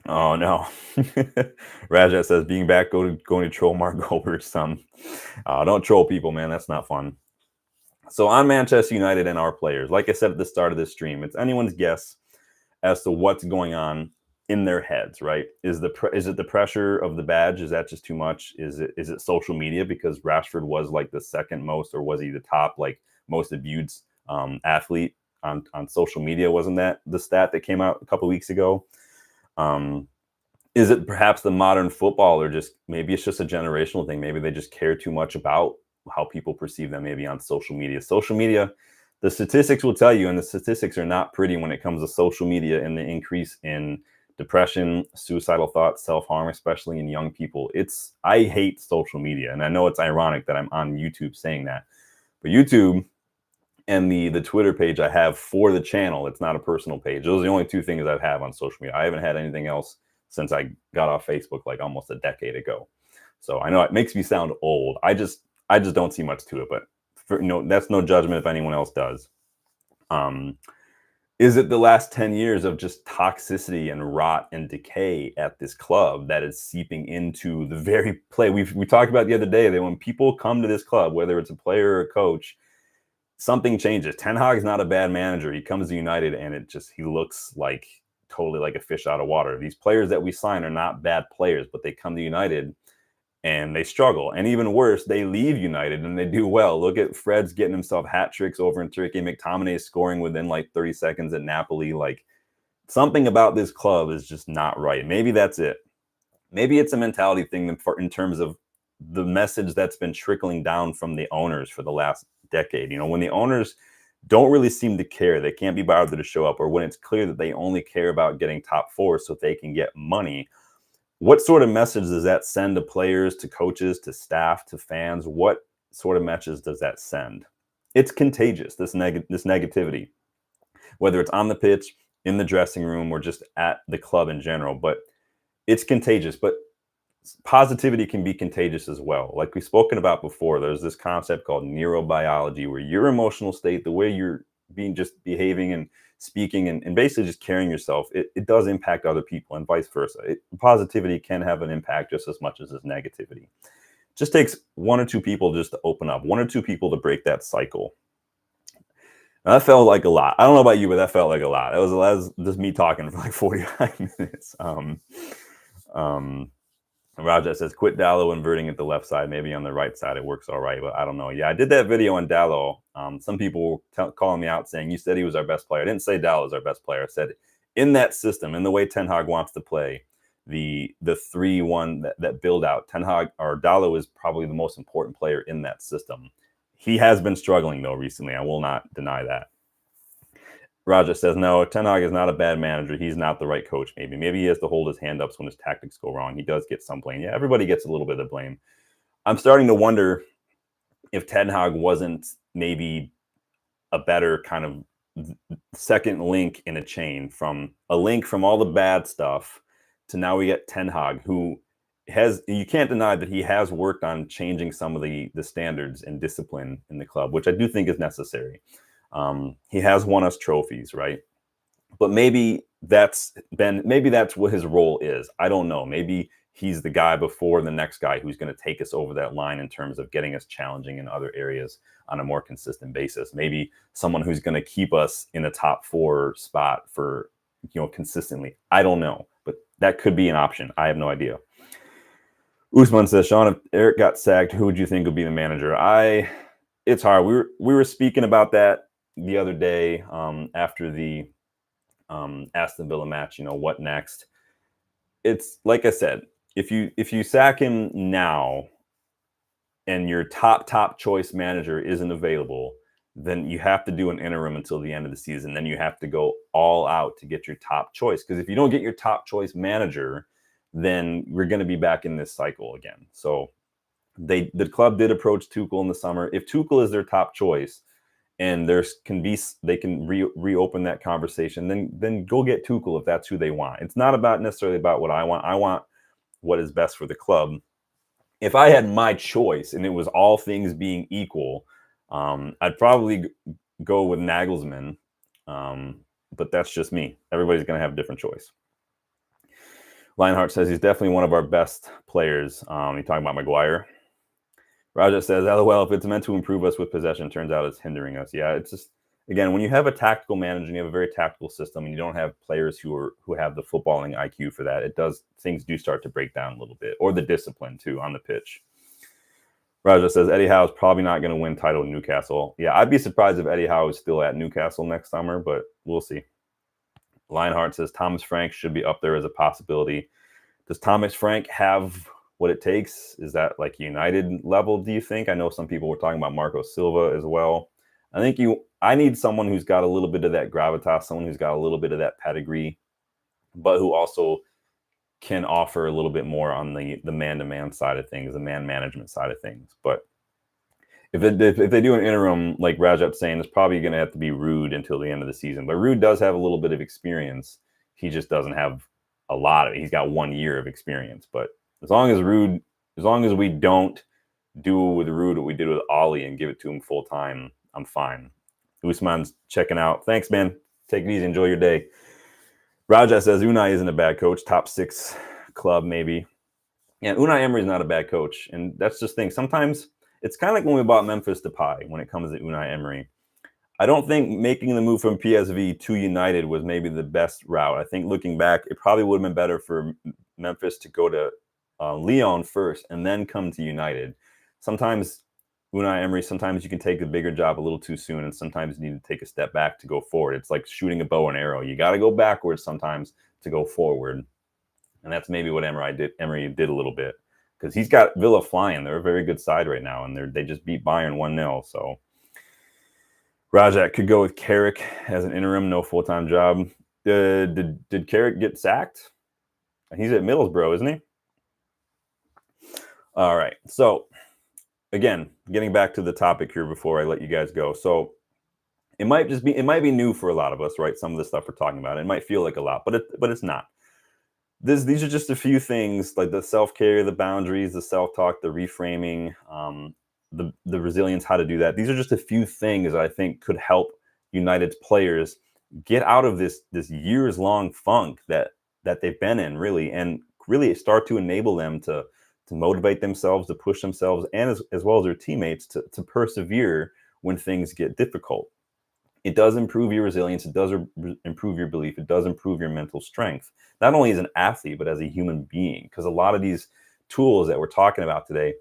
[SPEAKER 1] oh no. Rajat says, being back, going to troll Mark Goldberg's son. Don't troll people, man. That's not fun. So on Manchester United and our players, like I said at the start of this stream, it's anyone's guess as to what's going on in their heads, right? Is it the pressure of the badge? Is that just too much? Is it social media? Because Rashford was like the second most, or was he the top, like most viewed athlete on social media? Wasn't that the stat that came out a couple of weeks ago? Is it perhaps the modern football, or just maybe it's just a generational thing? Maybe they just care too much about how people perceive them, maybe on social media. Social media, the statistics will tell you, and the statistics are not pretty when it comes to social media and the increase in depression, suicidal thoughts, self-harm, especially in young people. I hate social media, and I know it's ironic that I'm on YouTube saying that, but YouTube and the Twitter page I have for the channel, it's not a personal page. Those are the only 2 things I have on social media. I haven't had anything else since I got off Facebook like almost a decade ago. So I know it makes me sound old. I just don't see much to it, but that's no judgment if anyone else does. Is it the last 10 years of just toxicity and rot and decay at this club that is seeping into the very play? We talked about the other day that when people come to this club, whether it's a player or a coach, something changes. Ten Hag is not a bad manager. He comes to United and he looks like totally like a fish out of water. These players that we sign are not bad players, but they come to United and they struggle. And even worse, they leave United and they do well. Look at Fred's getting himself hat tricks over in Turkey. McTominay is scoring within like 30 seconds at Napoli. Like, something about this club is just not right. Maybe that's it. Maybe it's a mentality thing in terms of the message that's been trickling down from the owners for the last decade. When the owners don't really seem to care, they can't be bothered to show up, or when it's clear that they only care about getting top 4 so they can get money. What sort of message does that send to players, to coaches, to staff, to fans? What sort of message does that send? It's contagious, this negativity, whether it's on the pitch, in the dressing room, or just at the club in general. But it's contagious. But positivity can be contagious as well. Like we've spoken about before, there's this concept called neurobiology, where your emotional state, the way you're behaving and speaking and basically just carrying yourself, it does impact other people and vice versa. Positivity can have an impact just as much as its negativity. Just takes one or two people just to open up, one or two people to break that cycle. Now, that felt like a lot. I don't know about you, but that felt like a lot. That was just me talking for like 45 minutes. Raja says, quit Dallo inverting at the left side. Maybe on the right side it works all right, but I don't know. Yeah, I did that video on Dallo. Some people were calling me out saying, you said he was our best player. I didn't say Dallo was our best player. I said, in that system, in the way Tenhag wants to play, the 3-1 that build out, Tenhag or Dallo is probably the most important player in that system. He has been struggling, though, recently. I will not deny that. Raja says, no, Tenhag is not a bad manager. He's not the right coach, maybe. Maybe he has to hold his hand up when his tactics go wrong. He does get some blame. Yeah, everybody gets a little bit of blame. I'm starting to wonder if Tenhag wasn't maybe a better kind of second link in a chain, from a link from all the bad stuff to now we get Tenhag, who has, you can't deny that he has worked on changing some of the standards and discipline in the club, which I do think is necessary. He has won us trophies, right? But maybe that's what his role is. I don't know. Maybe he's the guy before the next guy who's going to take us over that line in terms of getting us challenging in other areas on a more consistent basis. Maybe someone who's going to keep us in a top 4 spot for, consistently. I don't know, but that could be an option. I have no idea. Usman says, Sean, if Eric got sacked, who would you think would be the manager? It's hard. We were speaking about that the other day after the Aston Villa match. What next? It's like I said, if you sack him now and your top choice manager isn't available, then you have to do an interim until the end of the season. Then you have to go all out to get your top choice, because if you don't get your top choice manager, then we're going to be back in this cycle again. So the club did approach Tuchel in the summer. If Tuchel is their top choice and they can reopen that conversation, then go get Tuchel if that's who they want. It's not necessarily about what I want. I want what is best for the club. If I had my choice and it was all things being equal, I'd probably go with Nagelsmann. But that's just me. Everybody's going to have a different choice. Lionheart says he's definitely one of our best players. You're talking about Maguire. Raja says, LOL, if it's meant to improve us with possession, turns out it's hindering us. Yeah, it's just, again, when you have a tactical manager and you have a very tactical system and you don't have players who have the footballing IQ for that, things do start to break down a little bit, or the discipline too on the pitch. Raja says, Eddie Howe is probably not going to win title in Newcastle. Yeah, I'd be surprised if Eddie Howe is still at Newcastle next summer, but we'll see. Lionheart says Thomas Frank should be up there as a possibility. Does Thomas Frank have what it takes? Is that like United level, do you think? I know some people were talking about Marco Silva as well. I need someone who's got a little bit of that gravitas, someone who's got a little bit of that pedigree, but who also can offer a little bit more on the man-to-man side of things, the man management side of things. But if they do an interim, like Rajap's saying, it's probably going to have to be Ruud until the end of the season. But Ruud does have a little bit of experience. He just doesn't have a lot of it. He's got 1 year of experience. But as long as we don't do with Ruud what we did with Ollie and give it to him full time, I'm fine. Usman's checking out. Thanks, man. Take it easy. Enjoy your day. Raja says Unai isn't a bad coach. Top 6 club, maybe. Yeah, Unai Emery is not a bad coach. And that's just the thing. Sometimes it's kind of like when we bought Memphis Depay when it comes to Unai Emery. I don't think making the move from PSV to United was maybe the best route. I think looking back, it probably would have been better for Memphis to go to Lyon first and then come to United. Sometimes Unai Emery, sometimes you can take a bigger job a little too soon, and sometimes you need to take a step back to go forward. It's like shooting a bow and arrow. You got to go backwards sometimes to go forward. And that's maybe what Emery did a little bit, because he's got Villa flying. They're a very good side right now, and they just beat Bayern 1-0. So Rajak could go with Carrick as an interim, no full-time job. Did Carrick get sacked? He's at Middlesbrough, isn't he? All right. So again, getting back to the topic here before I let you guys go. So it might be new for a lot of us, right? Some of the stuff we're talking about. It might feel like a lot, but it's not. These are just a few things, like the self-care, the boundaries, the self-talk, the reframing, the resilience, how to do that. These are just a few things that I think could help United's players get out of this years long funk that they've been in, really, and really start to enable them to motivate themselves, to push themselves, and as well as their teammates to persevere when things get difficult. It does improve your resilience. It does improve your belief. It does improve your mental strength, not only as an athlete, but as a human being. Because a lot of these tools that we're talking about today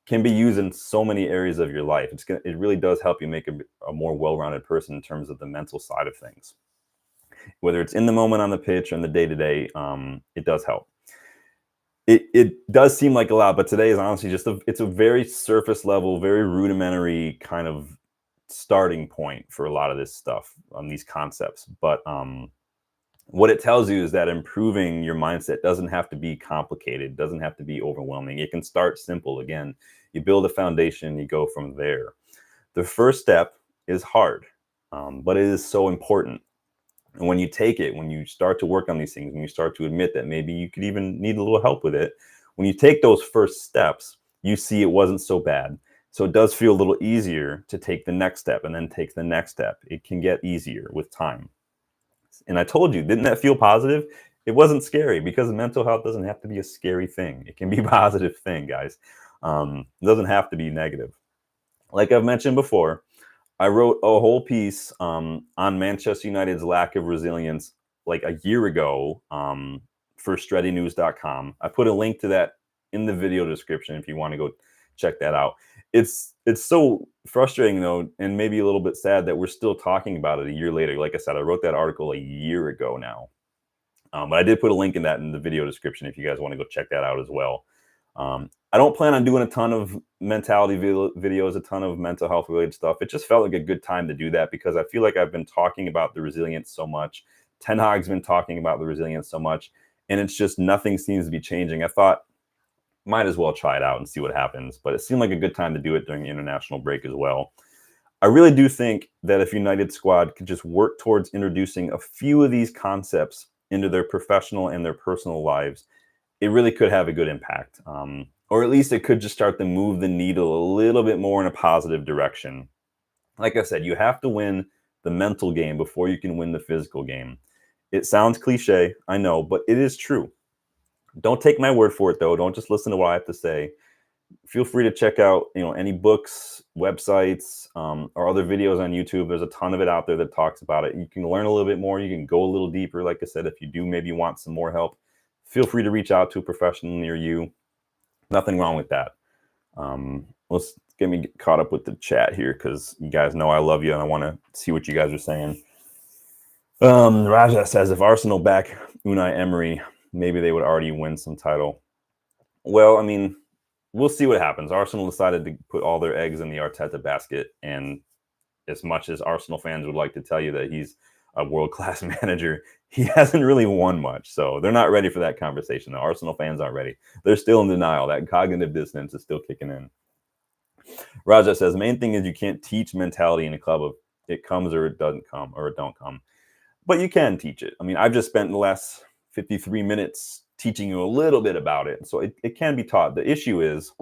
[SPEAKER 1] can be used in so many areas of your life. It really does help you make a more well-rounded person in terms of the mental side of things. Whether it's in the moment on the pitch or in the day-to-day, it does help. It does seem like a lot, but today is honestly it's a very surface level, very rudimentary kind of starting point for a lot of this stuff on these concepts. But what it tells you is that improving your mindset doesn't have to be complicated, doesn't have to be overwhelming. It can start simple. Again, you build a foundation, you go from there. The first step is hard, but it is so important. And when you take it, when you start to work on these things, when you start to admit that maybe you could even need a little help with it, when you take those first steps, you see it wasn't so bad. So it does feel a little easier to take the next step and then take the next step. It can get easier with time. And I told you, didn't that feel positive? It wasn't scary, because mental health doesn't have to be a scary thing. It can be a positive thing, guys. It doesn't have to be negative. Like I've mentioned before, I wrote a whole piece on Manchester United's lack of resilience like a year ago for steadynews.com. I put a link to that in the video description if you want to go check that out. It's so frustrating, though, and maybe a little bit sad that we're still talking about it a year later. Like I said, I wrote that article a year ago now. But I did put a link in that in the video description if you guys want to go check that out as well. I don't plan on doing a ton of mentality videos, a ton of mental health related stuff. It just felt like a good time to do that, because I feel like I've been talking about the resilience so much. Tenhag's been talking about the resilience so much, and it's just nothing seems to be changing. I thought might as well try it out and see what happens, but it seemed like a good time to do it during the international break as well. I really do think that if United squad could just work towards introducing a few of these concepts into their professional and their personal lives, it really could have a good impact. Or at least it could just start to move the needle a little bit more in a positive direction. Like I said, you have to win the mental game before you can win the physical game. It sounds cliche, I know, but it is true. Don't take my word for it, though. Don't just listen to what I have to say. Feel free to check out, any books, websites, or other videos on YouTube. There's a ton of it out there that talks about it. You can learn a little bit more. You can go a little deeper. Like I said, if you do maybe want some more help, feel free to reach out to a professional near you. Nothing wrong with that. Let's get me caught up with the chat here, because you guys know I love you and I want to see what you guys are saying. Raja says, if Arsenal back Unai Emery, maybe they would already win some title. Well, I mean, we'll see what happens. Arsenal decided to put all their eggs in the Arteta basket, and as much as Arsenal fans would like to tell you that he's a world-class manager, he hasn't really won much. So they're not ready for that conversation. The Arsenal fans aren't ready. They're still in denial. That cognitive dissonance is still kicking in. Raja says, main thing is you can't teach mentality in a club of it comes or it doesn't come, or it don't come. But you can teach it. I mean, I've just spent the last 53 minutes teaching you a little bit about it. So it can be taught. The issue is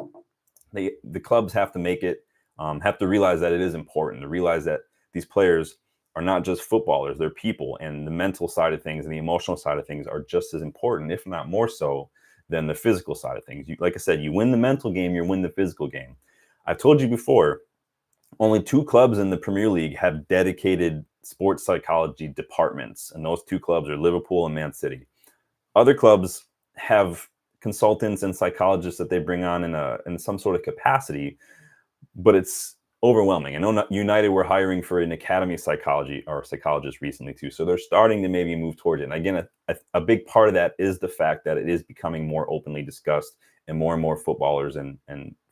[SPEAKER 1] the clubs have to make it, have to realize that it is important, to realize that these players are not just footballers, they're people, and the mental side of things and the emotional side of things are just as important, if not more so, than the physical side of things. Like I said, you win the mental game, you win the physical game. I've told you before, only 2 clubs in the Premier League have dedicated sports psychology departments, and those 2 clubs are Liverpool and Man City. Other clubs have consultants and psychologists that they bring on in some sort of capacity, but it's overwhelming. I know United were hiring for an academy psychology or psychologist recently too, so they're starting to maybe move towards it. And again, a big part of that is the fact that it is becoming more openly discussed, and more footballers and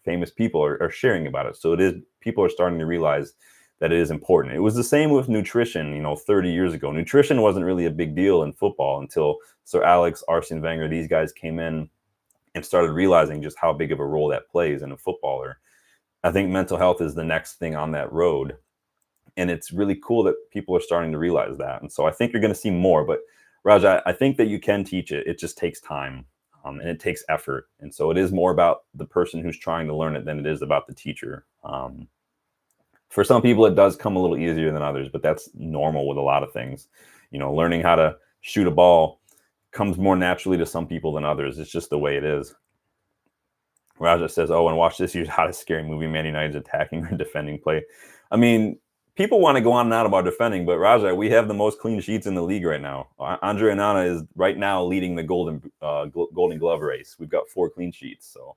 [SPEAKER 1] famous people are sharing about it. So people are starting to realize that it is important. It was the same with nutrition, 30 years ago. Nutrition wasn't really a big deal in football until Sir Alex, Arsene Wenger, these guys came in and started realizing just how big of a role that plays in a footballer. I think mental health is the next thing on that road. And it's really cool that people are starting to realize that. And so I think you're going to see more. But Raj, I think that you can teach it. It just takes time and it takes effort. And so it is more about the person who's trying to learn it than it is about the teacher. For some people, it does come a little easier than others, but that's normal with a lot of things. Learning how to shoot a ball comes more naturally to some people than others. It's just the way it is. Raja says, "Oh, and watch this year's hottest scary movie, Man United's attacking or defending play." I mean, people want to go on and on about defending, but Raja, we have the most clean sheets in the league right now. Andre Onana is right now leading the Golden Glove race. We've got 4 clean sheets. So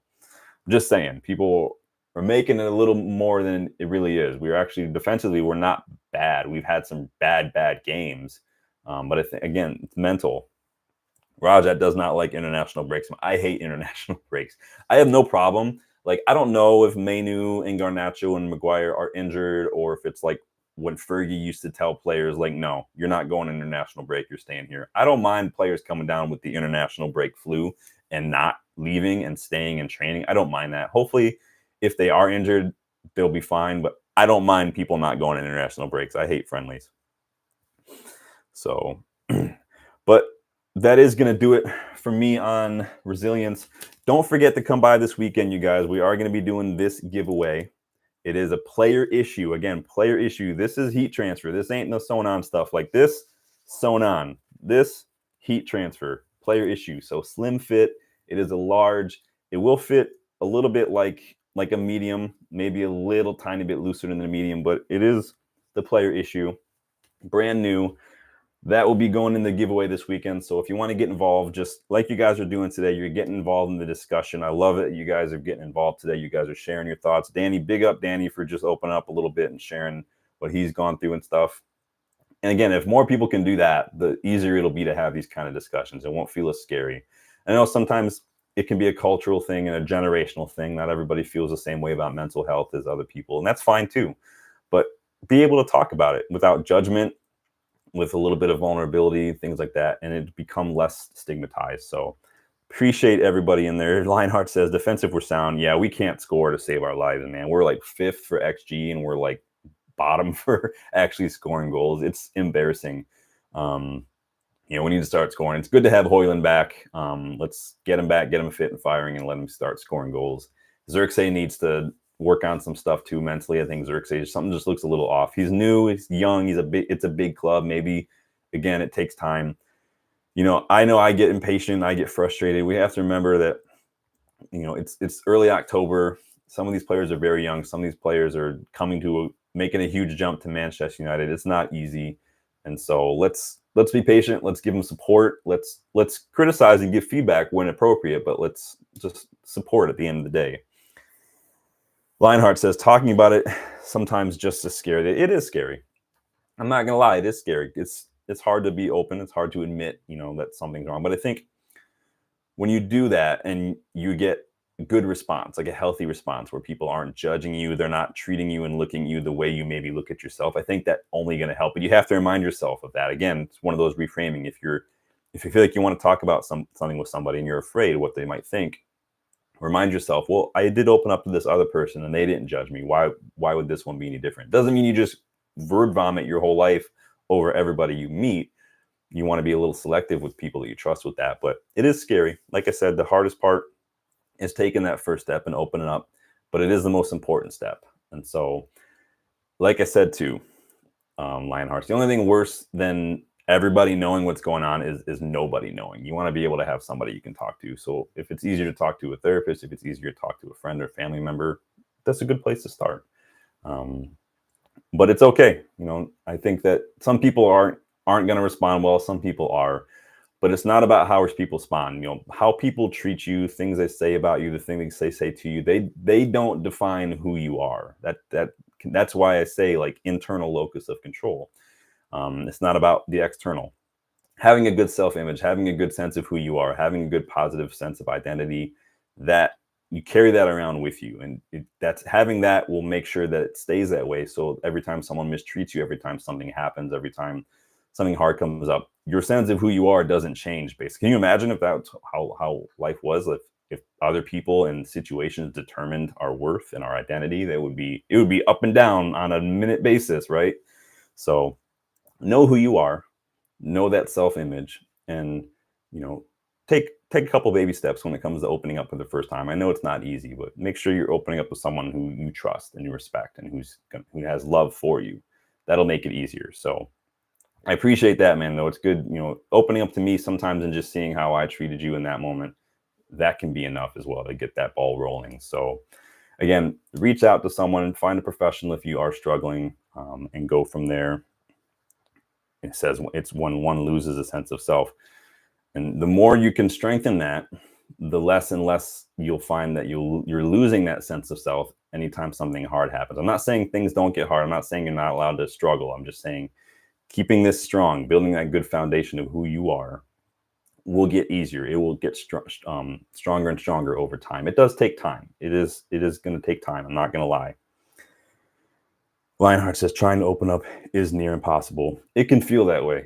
[SPEAKER 1] I'm just saying, people are making it a little more than it really is. We're actually defensively, we're not bad. We've had some bad games, but I think again, it's mental. Rajat does not like international breaks. I hate international breaks. I have no problem. Like, I don't know if Manu and Garnacho and Maguire are injured, or if it's like when Fergie used to tell players, like, no, you're not going international break. You're staying here. I don't mind players coming down with the international break flu and not leaving and staying and training. I don't mind that. Hopefully, if they are injured, they'll be fine. But I don't mind people not going international breaks. I hate friendlies. So, but that is going to do it for me on resilience. Don't forget to come by this weekend, you guys. We are going to be doing this giveaway. It is a player issue. Again, player issue. This is heat transfer. This ain't no sewn on stuff like this. Sewn on. This heat transfer. Player issue. So slim fit. It is a large. It will fit a little bit like a medium, maybe a little tiny bit looser than the medium, but it is the player issue. Brand new. That will be going in the giveaway this weekend. So if you want to get involved, just like you guys are doing today, you're getting involved in the discussion. I love it. You guys are getting involved today. You guys are sharing your thoughts. Danny, big up Danny for just opening up a little bit and sharing what he's gone through and stuff. And again, if more people can do that, the easier it'll be to have these kind of discussions. It won't feel as scary. I know sometimes it can be a cultural thing and a generational thing. Not everybody feels the same way about mental health as other people, and that's fine too. But be able to talk about it without judgment, with a little bit of vulnerability, things like that, and it become less stigmatized. So appreciate everybody in there. Lionheart says, defensive we're sound. Yeah, we can't score to save our lives, man. We're like 5th for XG, and we're like bottom for actually scoring goals. It's embarrassing. We need to start scoring. It's good to have Hoyland back. Let's get him back, get him fit and firing, and let him start scoring goals. Xerxes needs to work on some stuff too mentally. I think Xerxes, something just looks a little off. He's new, he's young, it's a big club. Maybe again, it takes time. I know I get impatient, I get frustrated. We have to remember that, it's early October. Some of these players are very young. Some of these players are making a huge jump to Manchester United. It's not easy. And so let's be patient. Let's give them support. Let's criticize and give feedback when appropriate, but let's just support at the end of the day. Lionheart says, talking about it sometimes just as scary. It is scary. I'm not gonna lie, it is scary. It's hard to be open. It's hard to admit, that something's wrong. But I think when you do that and you get a good response, like a healthy response where people aren't judging you, they're not treating you and looking at you the way you maybe look at yourself, I think that's only going to help. But you have to remind yourself of that. Again, it's one of those reframing. If you feel like you want to talk about something with somebody and you're afraid of what they might think, remind yourself, well, I did open up to this other person and they didn't judge me. Why would this one be any different? Doesn't mean you just word vomit your whole life over everybody you meet. You want to be a little selective with people that you trust with that. But it is scary. Like I said, the hardest part is taking that first step and opening up. But it is the most important step. And so, like I said too, Lionhearts, the only thing worse than everybody knowing what's going on is nobody knowing. You want to be able to have somebody you can talk to. So if it's easier to talk to a therapist, if it's easier to talk to a friend or family member, that's a good place to start. But it's okay. I think that some people aren't going to respond well. Some people are, but it's not about how people respond. How people treat you, things they say about you, the things they say to you, they don't define who you are. That's why I say, like, internal locus of control. It's not about the external. Having a good self-image, having a good sense of who you are, having a good positive sense of identity, that you carry that around with you, and having that will make sure that it stays that way. So every time someone mistreats you, every time something happens, every time something hard comes up, your sense of who you are doesn't change. Basically, can you imagine if that's how life was? If other people and situations determined our worth and our identity, it would be up and down on a minute basis, right? So know who you are, know that self-image, and take a couple baby steps when it comes to opening up for the first time. I know it's not easy, but make sure you're opening up with someone who you trust and you respect and who has love for you. That'll make it easier. So I appreciate that, man, though. It's good, you know, opening up to me sometimes and just seeing how I treated you in that moment. That can be enough as well to get that ball rolling. So again, reach out to someone, find a professional if you are struggling, and go from there. It says it's when one loses a sense of self. And the more you can strengthen that, the less and less you'll find that you're losing that sense of self anytime something hard happens. I'm not saying things don't get hard. I'm not saying you're not allowed to struggle. I'm just saying keeping this strong, building that good foundation of who you are, will get easier. It will get stronger and stronger over time. It does take time. It is going to take time. I'm not going to lie. Lionheart says trying to open up is near impossible. It can feel that way.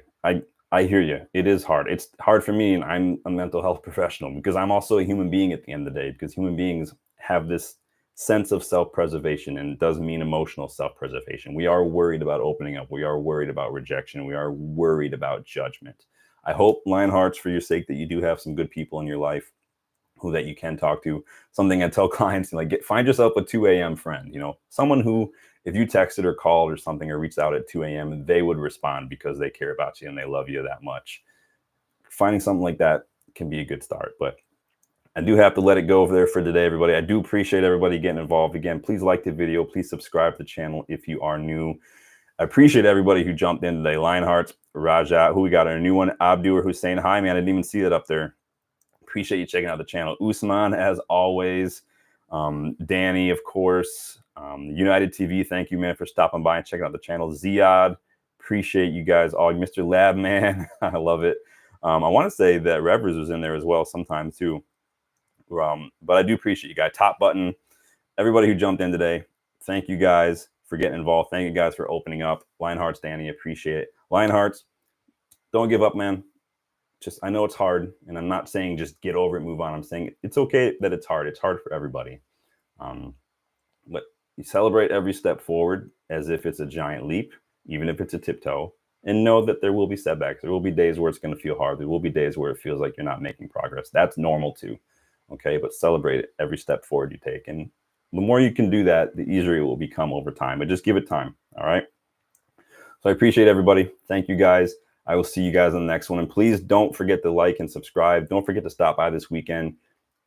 [SPEAKER 1] I hear you. It is hard. It's hard for me, and I'm a mental health professional because I'm also a human being at the end of the day, because human beings have this sense of self-preservation, and it does mean emotional self-preservation. We are worried about opening up. We are worried about rejection. We are worried about judgment. I hope, Lionhearts, for your sake, that you do have some good people in your life who that you can talk to. Something I tell clients, like, find yourself a 2 a.m. friend, you know, someone who, if you texted or called or something or reached out at 2 a.m., they would respond because they care about you and they love you that much. Finding something like that can be a good start. But I do have to let it go over there for today, everybody. I do appreciate everybody getting involved. Again, please like the video. Please subscribe to the channel if you are new. I appreciate everybody who jumped in today. Lionhearts, Rajat, who we got, our new one, Abdur, who's saying hi, man. I didn't even see that up there. Appreciate you checking out the channel. Usman, as always. Danny, of course. United TV, thank you, man, for stopping by and checking out the channel. Ziad, appreciate you guys all. Mr. Lab, man, I love it. I want to say that Revers was in there as well sometimes too. But I do appreciate you guys. Top Button, everybody who jumped in today, thank you guys for getting involved. Thank you guys for opening up. Lionhearts, Danny, appreciate it. Lionhearts, don't give up, man. Just, I know it's hard, and I'm not saying just get over it, move on. I'm saying it's okay that it's hard. It's hard for everybody. But you celebrate every step forward as if it's a giant leap, even if it's a tiptoe, and know that there will be setbacks. There will be days where it's going to feel hard. There will be days where it feels like you're not making progress. That's normal too. Okay, but celebrate it every step forward you take. And the more you can do that, the easier it will become over time. But just give it time. All right. So I appreciate everybody. Thank you guys. I will see you guys on the next one. And please don't forget to like and subscribe. Don't forget to stop by this weekend.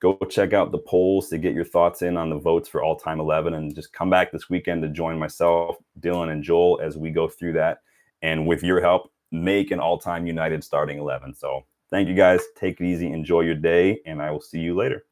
[SPEAKER 1] Go check out the polls to get your thoughts in on the votes for All Time 11. And just come back this weekend to join myself, Dylan, and Joel as we go through that. And with your help, make an All Time United starting 11. So thank you guys. Take it easy. Enjoy your day. And I will see you later.